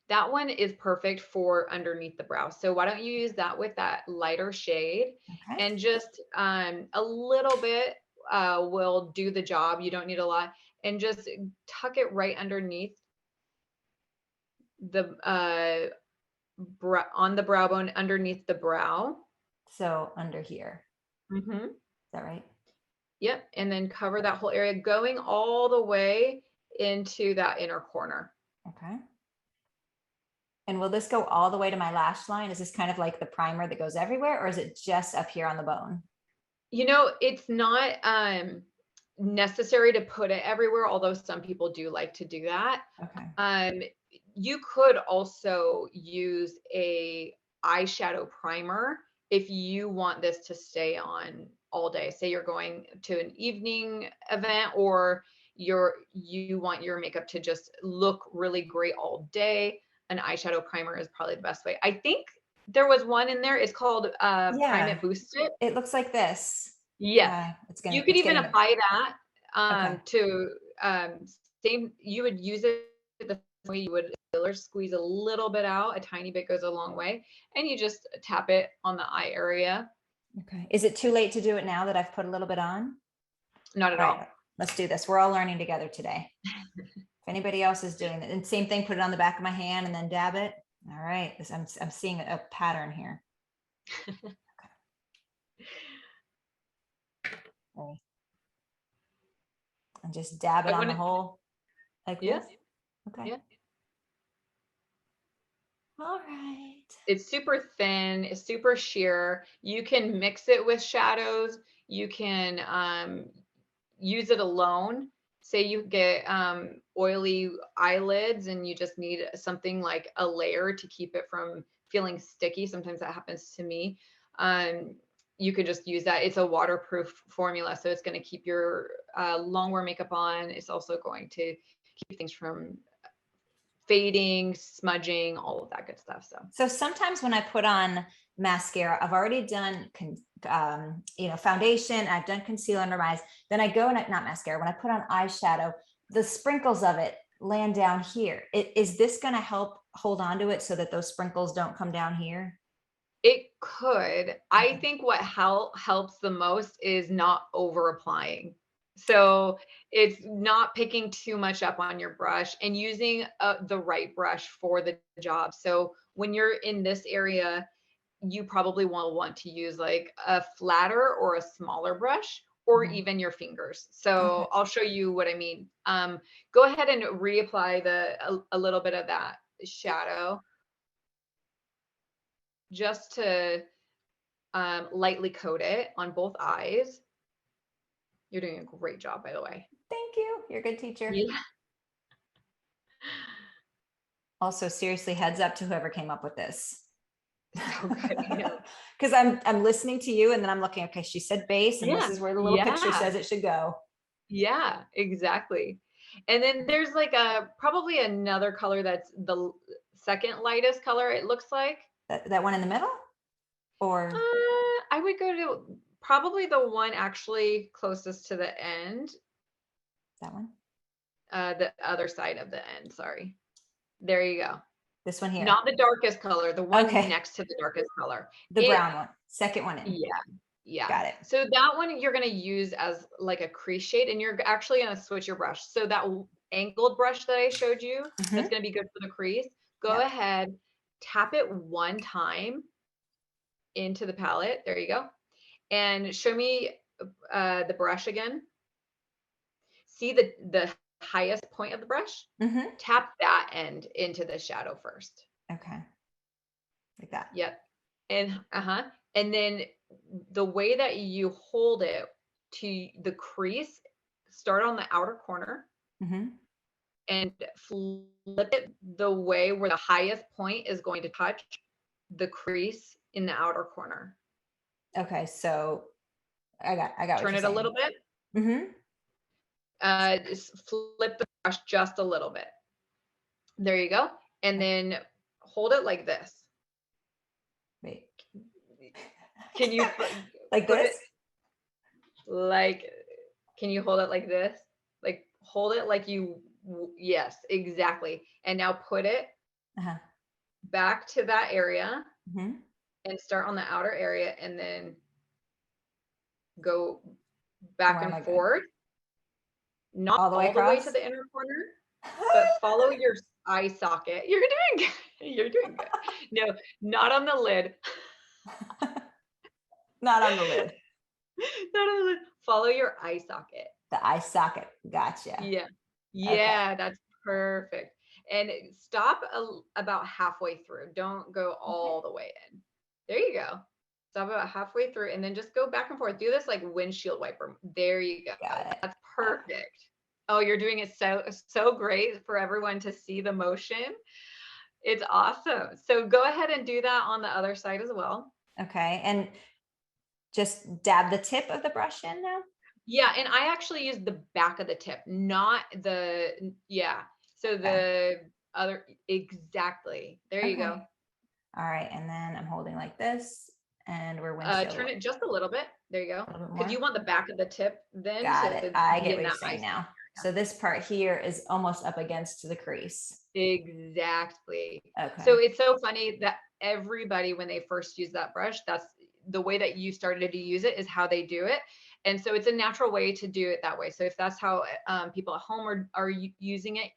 That one is perfect for underneath the brow. So why don't you use that with that lighter shade, Okay. and just a little bit will do the job. You don't need a lot, and just tuck it right underneath the on the brow bone, underneath the brow. So under here. Mm-hmm. Is that right? Yep. And then cover that whole area, going all the way into that inner corner. Okay. And will this go all the way to my lash line? Is this kind of like the primer that goes everywhere, or is it just up here on the bone? You know, it's not necessary to put it everywhere, although some people do like to do that. Okay. You could also use a eyeshadow primer if you want this to stay on all day. Say you're going to an evening event, or you want your makeup to just look really great all day. An eyeshadow primer is probably the best way. I think there was one in there. It's called Prime Yeah. It Boost It. It looks like this. Yes. You could it's even getting apply that Okay. to same. You would use it the same way you would concealer. Squeeze a little bit out, a tiny bit goes a long way, and you just tap it on the eye area. Okay. Is it too late to do it now that I've put a little bit on? Not at All all. right, let's do this. We're all learning together today. If anybody else is doing it, and same thing, put it on the back of my hand and then dab it. All right, I'm seeing a pattern here. Okay. And just dab it on the hole like this. Okay. Yeah. All right. It's super thin, it's super sheer. You can mix it with shadows. You can use it alone. Say you get oily eyelids and you just need something like a layer to keep it from feeling sticky. Sometimes that happens to me. You could just use that. It's a waterproof formula, so it's going to keep your long wear makeup on. It's also going to keep things from fading, smudging, all of that good stuff. So sometimes when I put on mascara, I've already done foundation, I've done concealer under my eyes, then I go and not mascara, when I put on eyeshadow, the sprinkles of it land down here. Is this going to help hold on to it so that those sprinkles don't come down here? It could. I think what helps the most is not over applying. So it's not picking too much up on your brush and using the right brush for the job. So when you're in this area, you probably will want to use like a flatter or a smaller brush, or even your fingers. So I'll show you what I mean. Go ahead and reapply a little bit of that shadow, just to lightly coat it on both eyes. You're doing a great job, by the way. Thank you. You're a good teacher. Yeah. Also, seriously, heads up to whoever came up with this. Okay. Because I'm listening to you and then I'm looking, okay, she said base, and this is where the little picture says it should go. Yeah, exactly. And then there's like probably another color that's the second lightest color, it looks like. That one in the middle? Or I would go to probably the one actually closest to the end. That one? The other side of the end, sorry. There you go. This one here. Not the darkest color, the one next to the darkest color. The brown one, second one in. Yeah. Got it. So that one you're going to use as like a crease shade, and you're actually going to switch your brush. So that angled brush that I showed you, that's going to be good for the crease. Go ahead, tap it one time into the palette. There you go. And show me the brush again. See the highest point of the brush? Tap that end into the shadow first. Okay. Like that. Yep. And and then the way that you hold it to the crease, start on the outer corner and flip it the way where the highest point is going to touch the crease in the outer corner. Okay, so I got turn it a little bit. Just flip the brush just a little bit. There you go. And then hold it like this. Wait. Can you like this? Can you hold it like this? Like hold it like yes, exactly. And now put it Uh-huh. back to that area Mm-hmm. and start on the outer area and then go back Where am and I going? forth. Not All the way all the way to across? the inner corner, but follow your eye socket. You're doing good. You're doing good. No, not on the lid. Not on the lid. Not on the lid. Follow your eye socket. The eye socket. Gotcha. Yeah. Okay. Yeah, that's perfect. And stop about halfway through. Don't go all the way in. There you go. Stop about halfway through and then just go back and forth. Do this like windshield wiper. There you go. Got it. That's perfect. Oh, you're doing it so great for everyone to see the motion. It's awesome. So go ahead and do that on the other side as well. Okay. And just dab the tip of the brush in now? Yeah, and I actually use the back of the tip, not the, yeah. So the other, exactly. There you go. All right. And then I'm holding like this and we're windshield. Turn it just a little bit. There you go. A little bit Because you more. want the back of the tip then Got to it. I be get in what you're that saying eye. now. So this part here is almost up against the crease. Exactly. Okay. So it's so funny that everybody, when they first use that brush, that's the way that you started to use it is how they do it. And so it's a natural way to do it that way. So if that's how people at home are using it,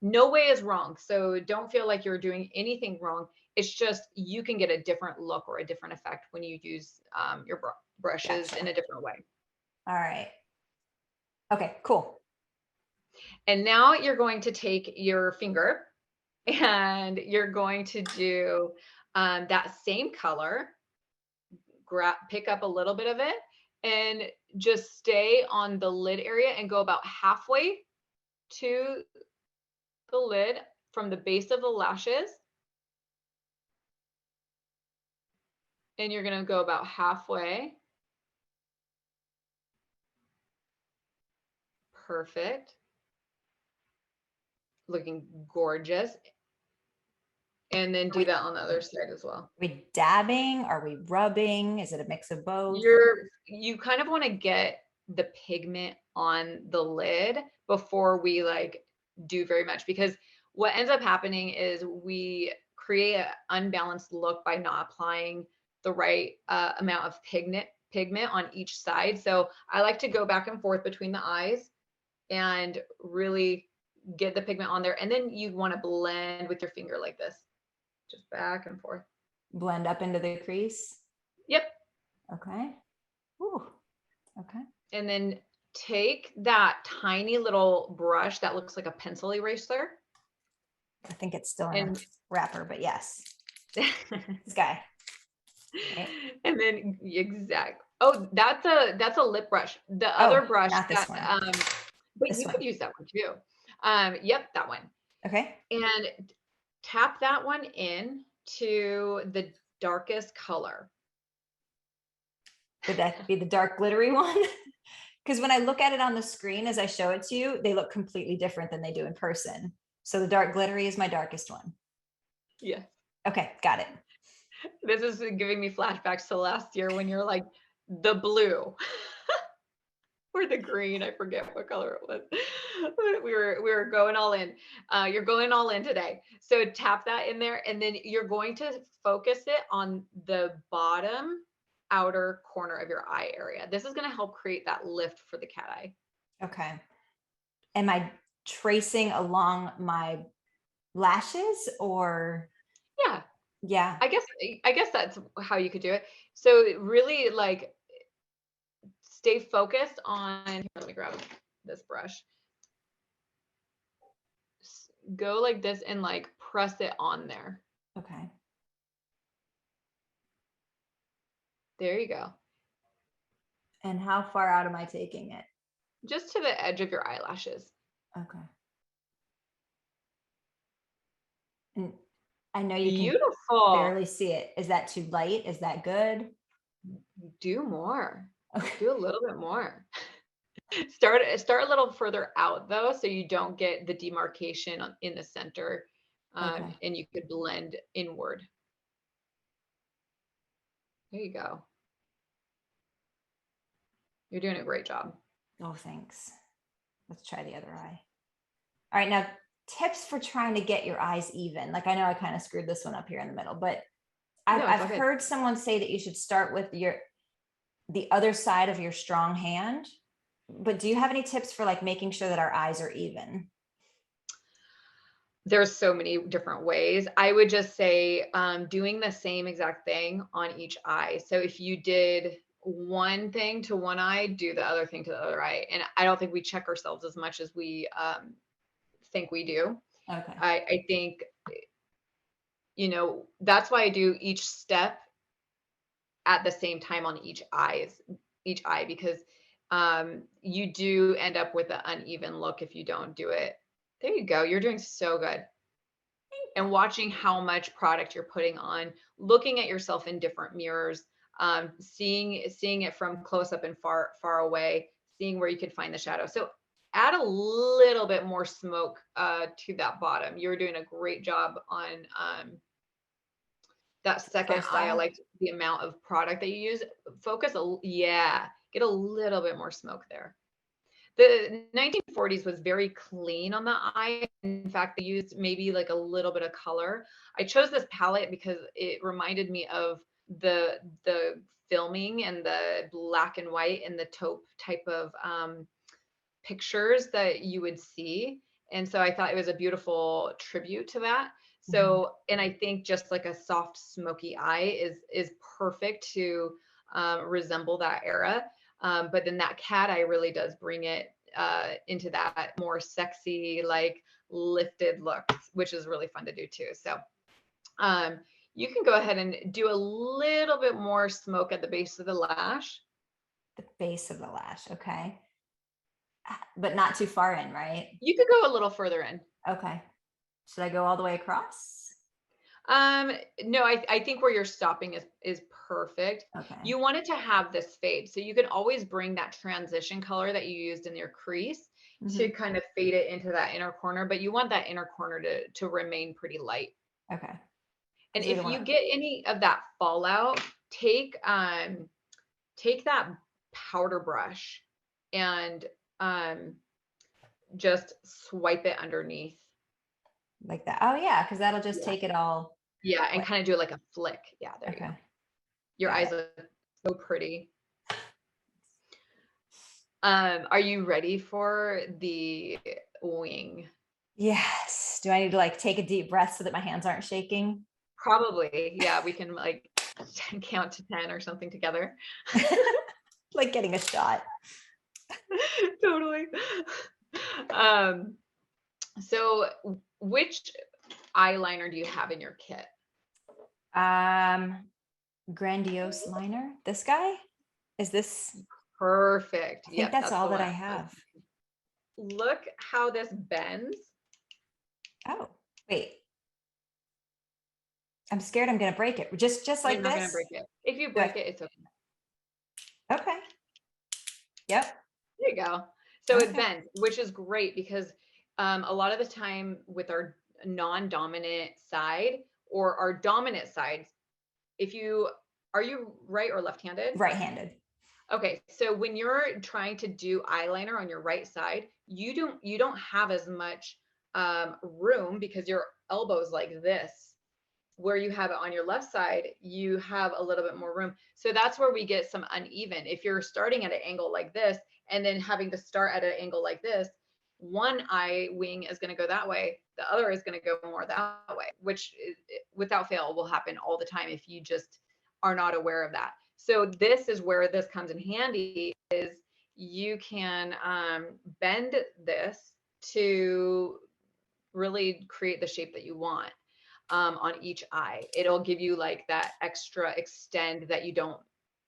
no way is wrong. So don't feel like you're doing anything wrong. It's just you can get a different look or a different effect when you use your brushes Gotcha. in a different way. All right. Okay, cool. And now you're going to take your finger and you're going to do that same color, pick up a little bit of it and just stay on the lid area and go about halfway to the lid from the base of the lashes. And you're going to go about halfway. Perfect. Looking gorgeous. And then do that on the other side as well. Are we dabbing? Are we rubbing? Is it a mix of both? You kind of want to get the pigment on the lid before we like do very much, because what ends up happening is we create an unbalanced look by not applying the right amount of pigment on each side. So I like to go back and forth between the eyes and really get the pigment on there. And then you want to blend with your finger like this, just back and forth. Blend up into the crease? Yep. Okay. Ooh. Okay. And then take that tiny little brush that looks like a pencil eraser. I think it's still in a wrapper, but yes. This guy. Okay. And then oh, that's a lip brush. The other brush not this one. But you could use that one too. Yep, that one. Okay. And tap that one in to the darkest color. Would that be the dark glittery one? Because when I look at it on the screen as I show it to you, they look completely different than they do in person. So the dark glittery is my darkest one. Yes. Okay, got it. This is giving me flashbacks to last year when you're like the blue or the green. I forget what color it was. But we were going all in. You're going all in today. So tap that in there, and then you're going to focus it on the bottom outer corner of your eye area. This is going to help create that lift for the cat eye. Okay. Am I tracing along my lashes or? Yeah. Yeah. I guess that's how you could do it. So really like stay focused on, here, let me grab this brush. Go like this and like press it on there. Okay. There you go. And how far out am I taking it? Just to the edge of your eyelashes. Okay. And I know you Beautiful. can barely see it. Is that too light? Is that good? Do more. Okay. Do a little bit more. Start a little further out though, so you don't get the demarcation in the center, Okay. and you could blend inward. There you go. You're doing a great job. Oh, thanks. Let's try the other eye. All right, now tips for trying to get your eyes even. Like I know I kind of screwed this one up here in the middle, but No, it's I've all good. heard someone say that you should start with the other side of your strong hand. But do you have any tips for like making sure that our eyes are even? There's so many different ways. I would just say doing the same exact thing on each eye. So if you did one thing to one eye, do the other thing to the other eye. And I don't think we check ourselves as much as we think we do. Okay. I think, that's why I do each step at the same time on each eye, because you do end up with an uneven look if you don't do it. There you go. You're doing so good. And watching how much product you're putting on, looking at yourself in different mirrors, seeing it from close up and far away, seeing where you could find the shadow. So add a little bit more smoke to that bottom. You're doing a great job on that second First eye. I eye? like the amount of product that you use. Get a little bit more smoke there. The 1940s was very clean on the eye. In fact, they used maybe like a little bit of color. I chose this palette because it reminded me of the filming and the black and white and the taupe type of pictures that you would see. And so I thought it was a beautiful tribute to that. So, and I think just like a soft smoky eye is perfect to resemble that era. But then that cat eye really does bring it into that more sexy, like lifted look, which is really fun to do too. So you can go ahead and do a little bit more smoke at the base of the lash. The base of the lash. Okay. But not too far in, right? You could go a little further in. Okay. Should I go all the way across? No, I think where you're stopping is perfect. Okay. You want it to have this fade. So you can always bring that transition color that you used in your crease to kind of fade it into that inner corner, but you want that inner corner to remain pretty light. Okay. And if you get any of that fallout, take that powder brush and just swipe it underneath. Like that. Oh yeah, because that'll just take it all. Yeah, and kind of do it like a flick. Yeah, there you go. Your eyes look so pretty. Are you ready for the wing? Yes. Do I need to like take a deep breath so that my hands aren't shaking? Probably. Yeah, we can like count to 10 or something together. Like getting a shot. Totally. So which eyeliner do you have in your kit? Grandiose Liner. This guy? Is this Perfect? I think that's all the that I one. have. Look how this bends. Oh, wait. I'm scared I'm gonna break it. Just like You're not this. gonna break it. If you break it, it's okay. Okay. Yep. There you go. So Okay. it bends, which is great because a lot of the time with our non-dominant side or our dominant sides, are you right or left-handed? Right-handed. Okay, so when you're trying to do eyeliner on your right side, you don't have as much room because your elbow's like this. Where you have it on your left side, you have a little bit more room. So that's where we get some uneven. If you're starting at an angle like this and then having to start at an angle like this, one eye wing is going to go that way. The other is going to go more that way, which without fail will happen all the time if you just are not aware of that. So this is where this comes in handy is you can bend this to really create the shape that you want. On each eye. It'll give you like that extra extend that you don't,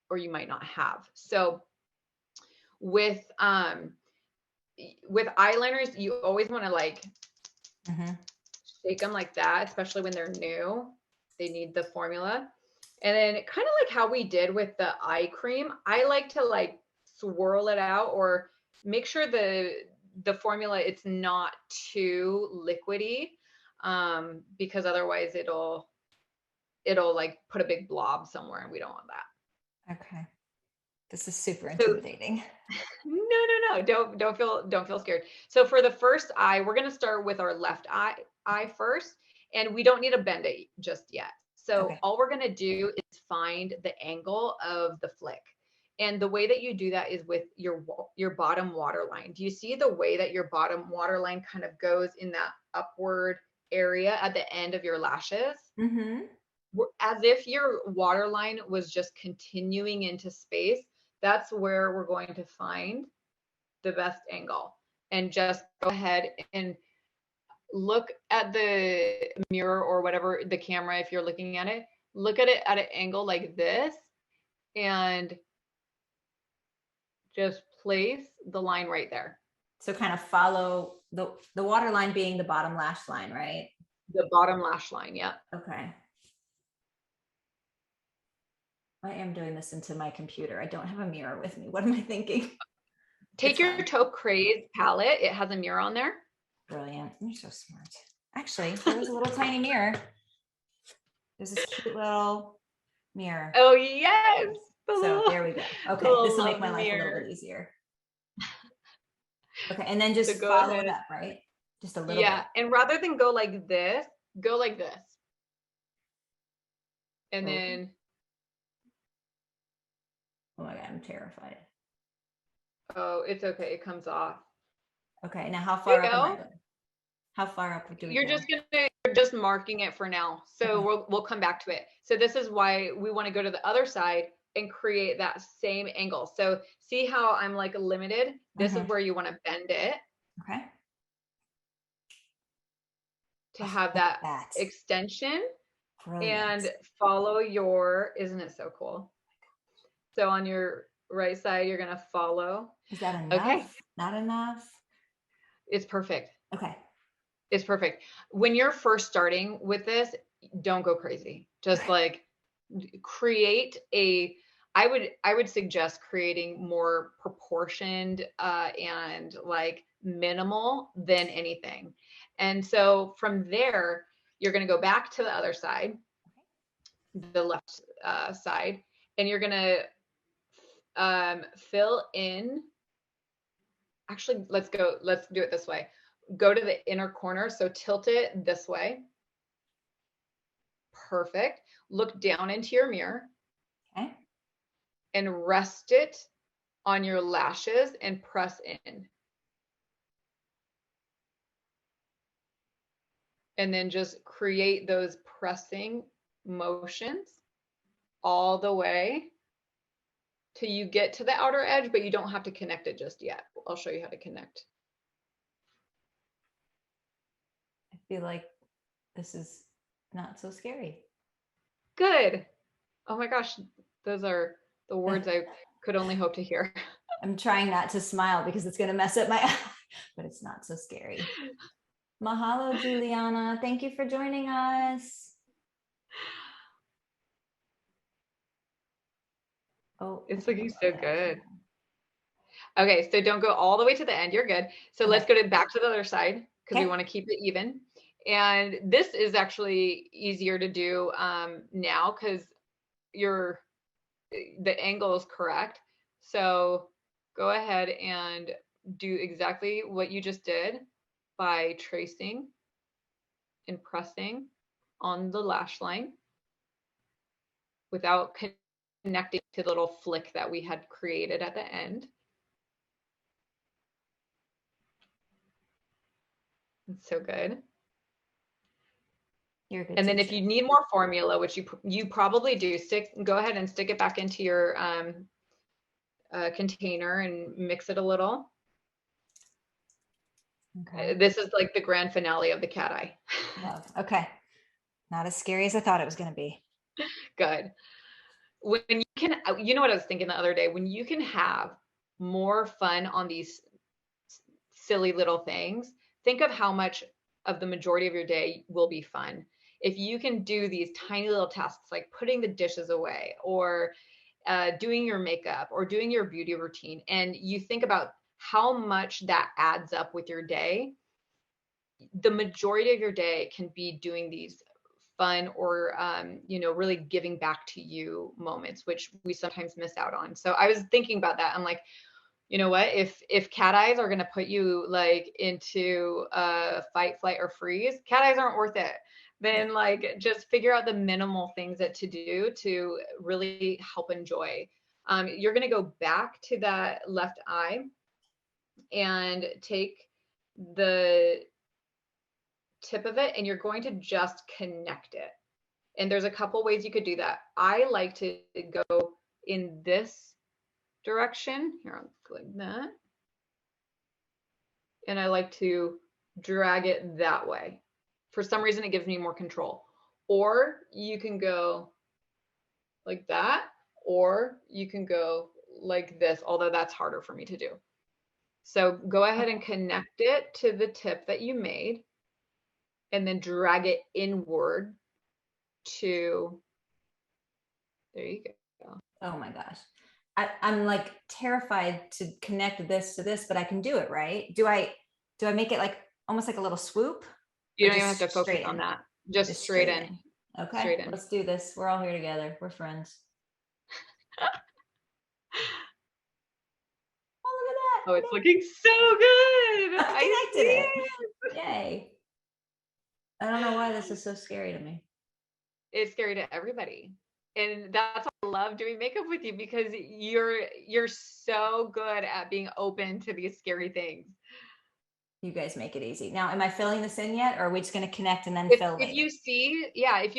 or you might not have. So with eyeliners, you always want to like shake them like that, especially when they're new. They need the formula. And then kind of like how we did with the eye cream, I like to like swirl it out or make sure the formula, it's not too liquidy. Because otherwise it'll like put a big blob somewhere and we don't want that. Okay. This is super So intimidating. no. Don't feel scared. So for the first eye, we're gonna start with our left eye first, and we don't need to bend it just yet. So Okay. all we're gonna do is find the angle of the flick. And the way that you do that is with your bottom waterline. Do you see the way that your bottom waterline kind of goes in that upward area at the end of your lashes? Mm-hmm. As if your waterline was just continuing into space. That's where we're going to find the best angle. And just go ahead and look at the mirror or whatever, the camera, if you're looking at it, look at it at an angle like this and just place the line right there. So kind of follow the water line being the bottom lash line, right? The bottom lash line, yeah. Okay. I am doing this into my computer. I don't have a mirror with me. What am I thinking? Take It's your fine. Taupe Craze palette. It has a mirror on there. Brilliant. You're so smart. Actually, there was a little tiny mirror. There's this cute little mirror. Oh, yes. So there we go. Okay, this will make my life a little bit easier. Okay, and then just So go follow ahead. it up, right? Just a little Yeah, and rather than go like this, go like this. And Oh. then, Oh my God, I'm terrified. oh, it's okay. It comes off. Okay, now how There far you up am I go. going? How far up do we You're go? just marking it for now. So Okay. we'll come back to it. So this is why we want to go to the other side and create that same angle. So see how I'm like limited? This is Mhm. where you want to bend it Okay. to Oh, have look that at that. extension Brilliant. and follow your, isn't it so cool? So on your right side, you're going to follow. Is that enough? Okay. Not enough? It's perfect. Okay. It's perfect. When you're first starting with this, don't go crazy. Just like create I would suggest creating more proportioned and like minimal than anything. And so from there, you're going to go back to the other side, the left side, and you're going to fill in. Actually, let's do it this way. Go to the inner corner. So tilt it this way. Perfect. Look down into your mirror. Okay. And rest it on your lashes and press in. And then just create those pressing motions all the way till you get to the outer edge, but you don't have to connect it just yet. I'll show you how to connect. I feel like this is not so scary. Good. Oh my gosh, those are the words I could only hope to hear. I'm trying not to smile because it's going to mess up my eye, but it's not so scary. Mahalo, Juliana. Thank you for joining us. Oh, It's looking so good. Yeah. Okay, so don't go all the way to the end. You're good. So let's go back to the other side because we want to keep it even. And this is actually easier to do now because the angle is correct. So go ahead and do exactly what you just did by tracing and pressing on the lash line without connecting to the little flick that we had created at the end. It's so good. You're a good And then if teacher. you need more formula, which you probably do, go ahead and stick it back into your container and mix it a little. Okay. This is like the grand finale of the cat eye. Love. Okay. Not as scary as I thought it was going to be. Good. When you can, you know what I was thinking the other day, when you can have more fun on these silly little things, think of how much of the majority of your day will be fun. If you can do these tiny little tasks like putting the dishes away or doing your makeup or doing your beauty routine, and you think about how much that adds up with your day, the majority of your day can be doing these fun or, really giving back to you moments, which we sometimes miss out on. So I was thinking about that. I'm like, you know what, if cat eyes are going to put you like into fight, flight, or freeze, cat eyes aren't worth it. Then like just figure out the minimal things that to do to really help enjoy. You're going to go back to that left eye and take the tip of it and you're going to just connect it. And there's a couple ways you could do that. I like to go in this direction. Here, I'll go like that. And I like to drag it that way. For some reason, it gives me more control. Or you can go like that, or you can go like this, although that's harder for me to do. So go ahead and connect it to the tip that you made and then drag it inward to, there you go. Oh my gosh. I'm like terrified to connect this to this, but I can do it, right? Do I make it like almost like a little swoop? You don't even have to focus on that. Just straight in. Okay, straight in. Let's do this. We're all here together. We're friends. Oh, look at that. Oh, it's looking so good. I connected it. Yay. I don't know why this is so scary to me. It's scary to everybody. And that's why I love doing makeup with you, because you're so good at being open to these scary things. You guys make it easy. Now, am I filling this in yet, or are we just going to connect and then fill If you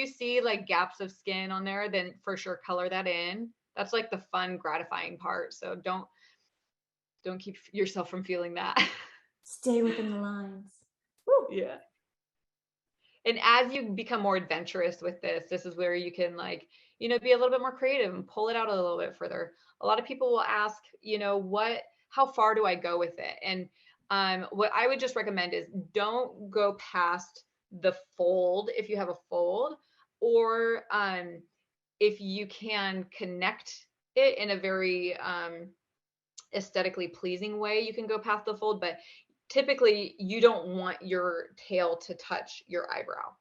see like gaps of skin on there, then for sure color that in. That's like the fun, gratifying part. So don't keep yourself from feeling that. Stay within the lines. Woo. Yeah. And as you become more adventurous with this is where you can like, be a little bit more creative and pull it out a little bit further. A lot of people will ask, how far do I go with it? And what I would just recommend is don't go past the fold if you have a fold, or if you can connect it in a very aesthetically pleasing way, you can go past the fold, but typically you don't want your tail to touch your eyebrow.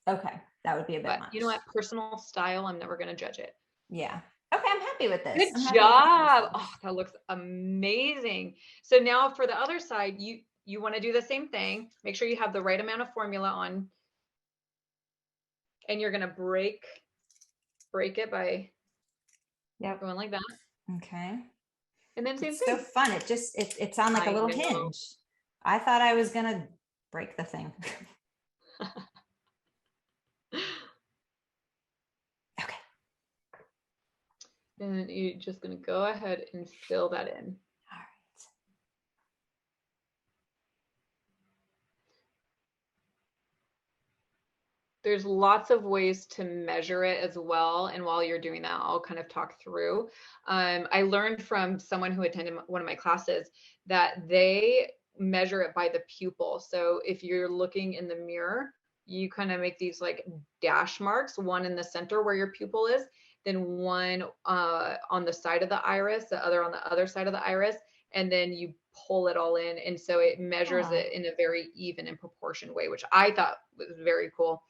Okay, that would be a bit much. You know what? Personal style, I'm never going to judge it. Yeah. Okay, I'm happy with this. Good job. Oh, that looks amazing. So now for the other side, you want to do the same thing. Make sure you have the right amount of formula on, and you're going to break it by going like that. Okay. And then same it's thing. So fun. It's on like a little hinge. I thought I was gonna break the thing. Okay. And then you're just gonna go ahead and fill that in. All right. There's lots of ways to measure it as well. And while you're doing that, I'll kind of talk through. I learned from someone who attended one of my classes that they measure it by the pupil. So if you're looking in the mirror, you kind of make these like dash marks, one in the center where your pupil is, then one on the side of the iris, the other on the other side of the iris, and then you pull it all in. And so it measures it in a very even and proportioned way, which I thought was very cool.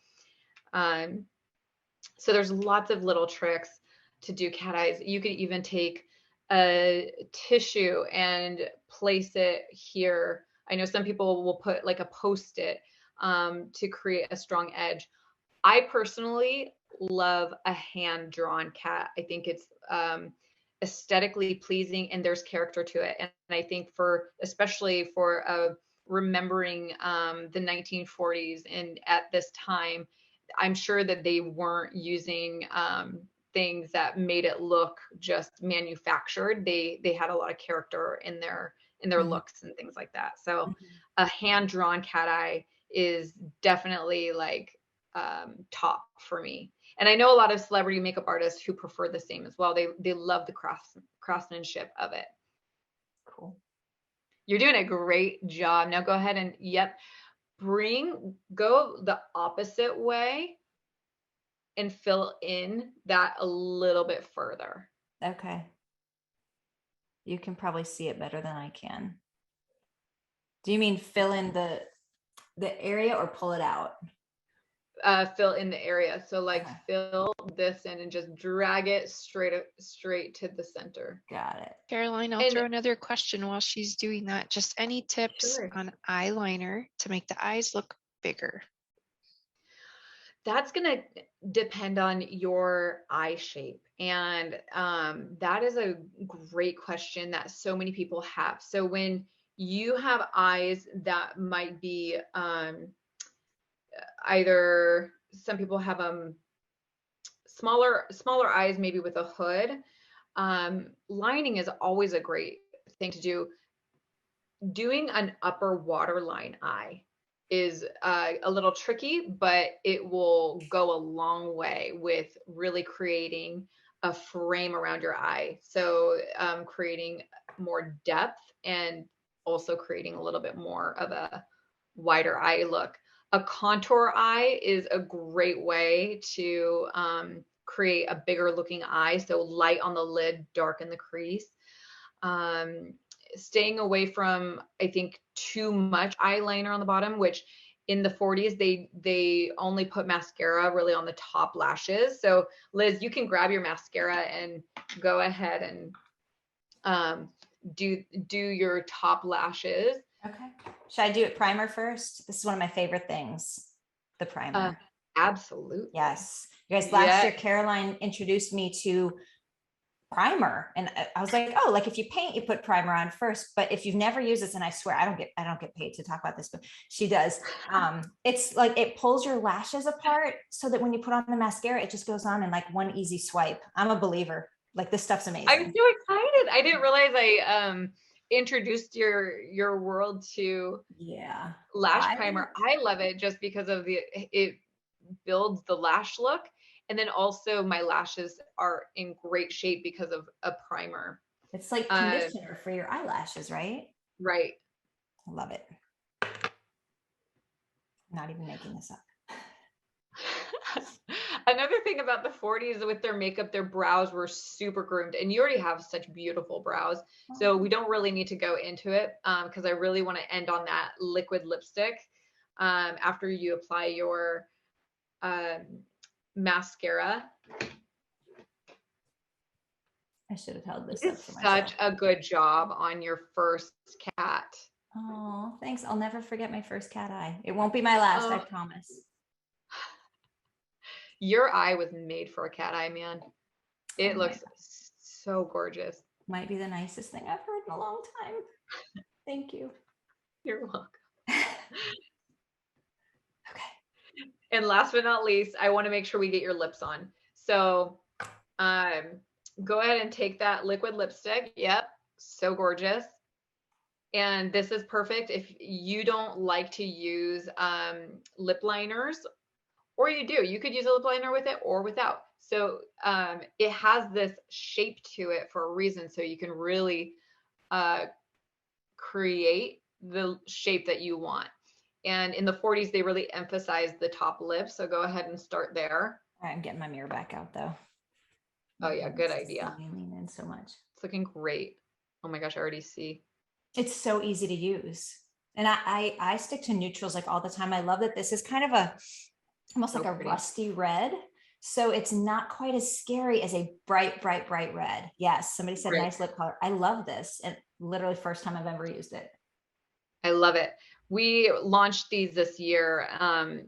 So there's lots of little tricks to do cat eyes. You could even take a tissue and place it here. I know some people will put like a Post-it to create a strong edge. I personally love a hand-drawn cat. I think it's aesthetically pleasing and there's character to it. And I think especially for remembering the 1940s and at this time, I'm sure that they weren't using things that made it look just manufactured. They had a lot of character in their looks and things like that. So a hand-drawn cat eye is definitely like top for me. And I know a lot of celebrity makeup artists who prefer the same as well. They love the craftsmanship of it. Cool. You're doing a great job. Now go ahead and go the opposite way and fill in that a little bit further. Okay. You can probably see it better than I can. Do you mean fill in the area or pull it out? fill in the area. So like Okay. fill this in and just drag it straight to the center. Got it. Caroline, I'll And throw another question while she's doing that. Just any tips sure, on eyeliner to make the eyes look bigger? that's gonna depend on your eye shape. And that is a great question that so many people have. So when you have eyes that might be either some people have smaller eyes, maybe with a hood. Lining is always a great thing to do. Doing an upper waterline eye is a little tricky, but it will go a long way with really creating a frame around your eye. So creating more depth and also creating a little bit more of a wider eye look. A contour eye is a great way to create a bigger looking eye. So light on the lid, dark in the crease. Staying away from, I think, too much eyeliner on the bottom, which in the 40s, they only put mascara really on the top lashes. So Liz, you can grab your mascara and go ahead and do your top lashes. Okay. Should I do it primer first? This is one of my favorite things, the primer. Absolutely. Yes. You guys, last Yeah. year, Caroline introduced me to primer. And I was like, oh, like if you paint, you put primer on first. But if you've never used this, and I swear I don't get paid to talk about this, but she does. It's like it pulls your lashes apart so that when you put on the mascara, it just goes on in like one easy swipe. I'm a believer. Like this stuff's amazing. I'm so excited. I didn't realize I introduced your world to Lash Primer. I love it just because of it builds the lash look. And then also my lashes are in great shape because of a primer. It's like conditioner for your eyelashes, right? Right. I love it. I'm not even making this up. Another thing about the 40s with their makeup, their brows were super groomed, and you already have such beautiful brows. So we don't really need to go into it because I really want to end on that liquid lipstick after you apply your mascara. I should have held this You up did for myself. such a good job on your first cat. Oh, thanks. I'll never forget my first cat eye. It won't be my last, I promise. Your eye was made for a cat eye, man. It looks so gorgeous. Might be the nicest thing I've heard in a long time. Thank you. You're welcome. Okay. And last but not least, I want to make sure we get your lips on. So go ahead and take that liquid lipstick. Yep, so gorgeous. And this is perfect if you don't like to use lip liners, or you do. You could use a lip liner with it or without. So it has this shape to it for a reason, so you can really create the shape that you want. And in the 40s, they really emphasized the top lip. So go ahead and start there. All right, I'm getting my mirror back out though. Oh yeah, good idea. Lean in so much. It's looking great. Oh my gosh, I already see. It's so easy to use. And I stick to neutrals like all the time. I love that this is kind of almost like a rusty red. So it's not quite as scary as a bright red. Yes, somebody said nice lip color. I love this. And literally first time I've ever used it. I love it. We launched these this year, and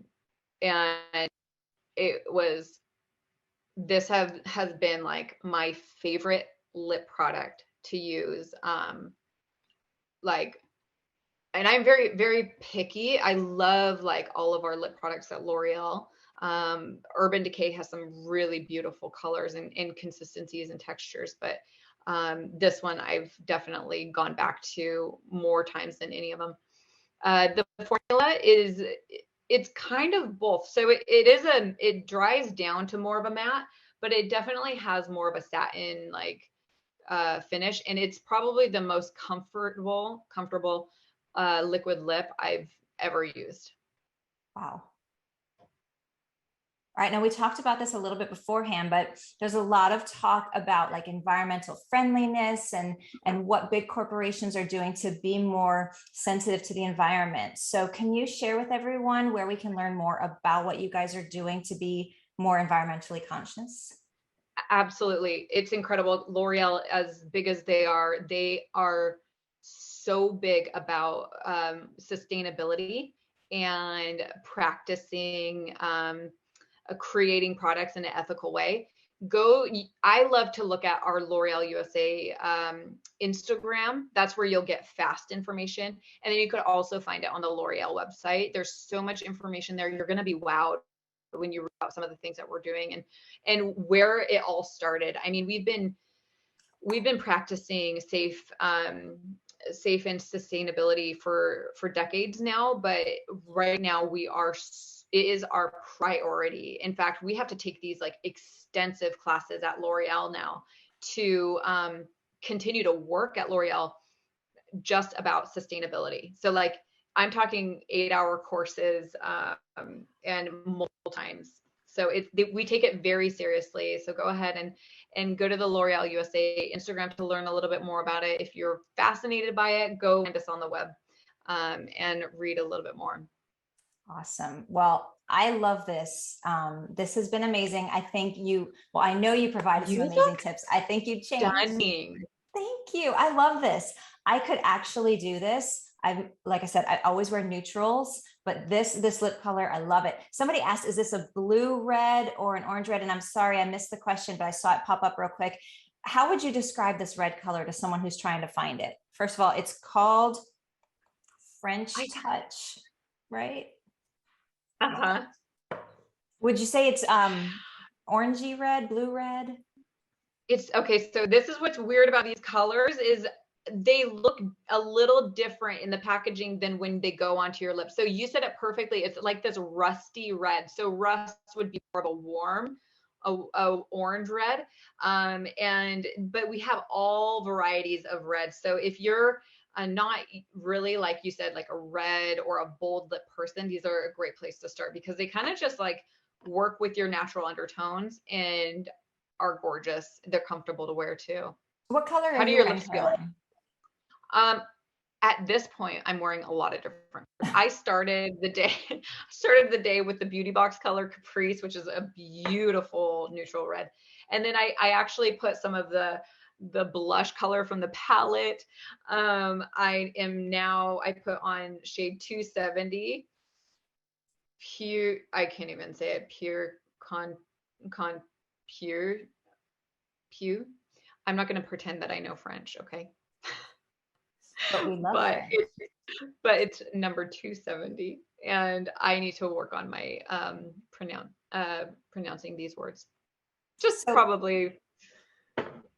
this has been like my favorite lip product to use. And I'm very, very picky. I love like all of our lip products at L'Oreal. Urban Decay has some really beautiful colors and consistencies and textures, but this one I've definitely gone back to more times than any of them. The formula it's kind of both. So it dries down to more of a matte, but it definitely has more of a satin like finish, and it's probably the most comfortable liquid lip I've ever used. Wow. All right, now we talked about this a little bit beforehand, but there's a lot of talk about like environmental friendliness and what big corporations are doing to be more sensitive to the environment. So can you share with everyone where we can learn more about what you guys are doing to be more environmentally conscious? Absolutely. It's incredible. L'Oreal, as big as they are so big about sustainability and practicing creating products in an ethical way. I love to look at our L'Oreal USA Instagram. That's where you'll get fast information. And then you could also find it on the L'Oreal website. There's so much information there. You're going to be wowed when you read about some of the things that we're doing and where it all started. I mean, we've been practicing safe and sustainability for decades now, but right now it is our priority. In fact, we have to take these like extensive classes at L'Oreal now to continue to work at L'Oreal just about sustainability. So like I'm talking 8-hour courses and multiple times. So we take it very seriously. So go ahead and go to the L'Oreal USA Instagram to learn a little bit more about it. If you're fascinated by it, go find us on the web and read a little bit more. Awesome. Well, I love this. This has been amazing. I know you provided some amazing tips. I think you changed. Stunning. Thank you. I love this. I could actually do this. Like I said, I always wear neutrals, but this lip color, I love it. Somebody asked, is this a blue red or an orange red? And I'm sorry, I missed the question, but I saw it pop up real quick. How would you describe this red color to someone who's trying to find it? First of all, it's called French Touch, right? Uh-huh. Would you say it's orangey red, blue red? It's okay. So this is what's weird about these colors is they look a little different in the packaging than when they go onto your lips. So you said it perfectly. It's like this rusty red. So rust would be more of a warm, a orange red. But we have all varieties of red. So if you're not really, like you said, like a red or a bold lip person, these are a great place to start because they kind of just like work with your natural undertones and are gorgeous. They're comfortable to wear too. What color How are do you your wearing, lips feel? Caroline? At this point, I'm wearing a lot of different. I started the day with the Beauty Box color Caprice, which is a beautiful neutral red, and then I actually put some of the blush color from the palette. I put on shade 270. Pure, I can't even say it. Pure. I'm not going to pretend that I know French, okay? But we love but French. it's number 270, and I need to work on my pronouncing these words. Just probably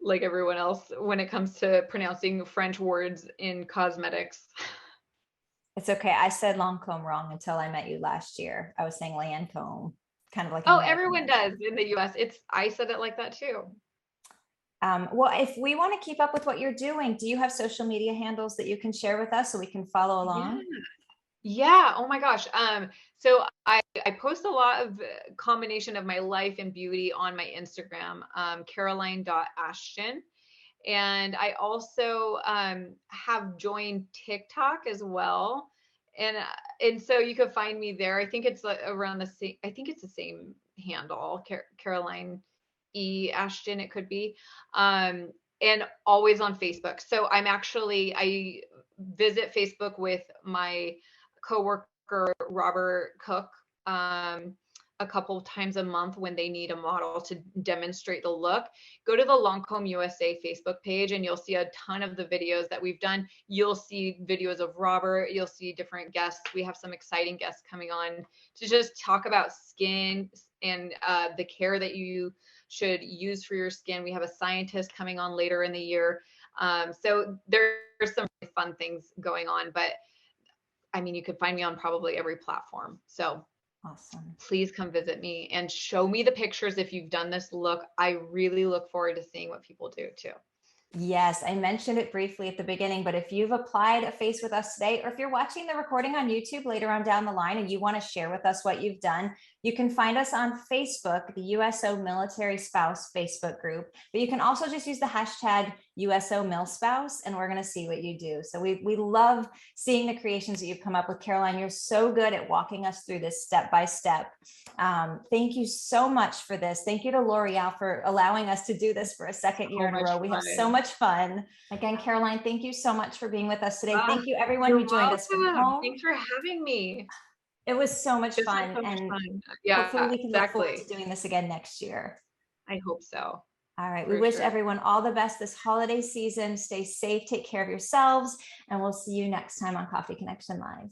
like everyone else when it comes to pronouncing French words in cosmetics. It's okay. I said Lancome wrong until I met you last year. I was saying Lancome, kind of like. Oh, everyone does in the US. I said it like that too. Well, if we want to keep up with what you're doing, do you have social media handles that you can share with us so we can follow along? Yeah. Oh my gosh. So I post a lot of combination of my life and beauty on my Instagram, caroline.ashton. And I also have joined TikTok as well. And so you could find me there. I think it's around the same, I think it's the same handle, Caroline E. Ashton, it could be. And always on Facebook. So I visit Facebook with my coworker, Robert Cook, a couple of times a month when they need a model to demonstrate the look. Go to the Lancome USA Facebook page and you'll see a ton of the videos that we've done. You'll see videos of Robert. You'll see different guests. We have some exciting guests coming on to just talk about skin and the care that you should use for your skin. We have a scientist coming on later in the year. So there's some really fun things going on, but I mean, you could find me on probably every platform. So awesome. Please come visit me and show me the pictures if you've done this look. I really look forward to seeing what people do too. Yes, I mentioned it briefly at the beginning, but if you've applied a face with us today, or if you're watching the recording on YouTube later on down the line and you want to share with us what you've done, you can find us on Facebook, the USO Military Spouse Facebook group, but you can also just use the hashtag USO MilSpouse and we're going to see what you do. So we love seeing the creations that you've come up with. Caroline, you're so good at walking us through this step by step. Thank you so much for this. Thank you to L'Oreal for allowing us to do this for a second year in a row. We have so much fun. Again, Caroline, thank you so much for being with us today. Thank you everyone who joined us from home. Thanks for having me. It was so much This was fun. so much And fun. Yeah, hopefully we can look forward exactly. to doing this again next year. I hope so. All right. We For wish sure. everyone all the best this holiday season. Stay safe, take care of yourselves, and we'll see you next time on Coffee Connection Live.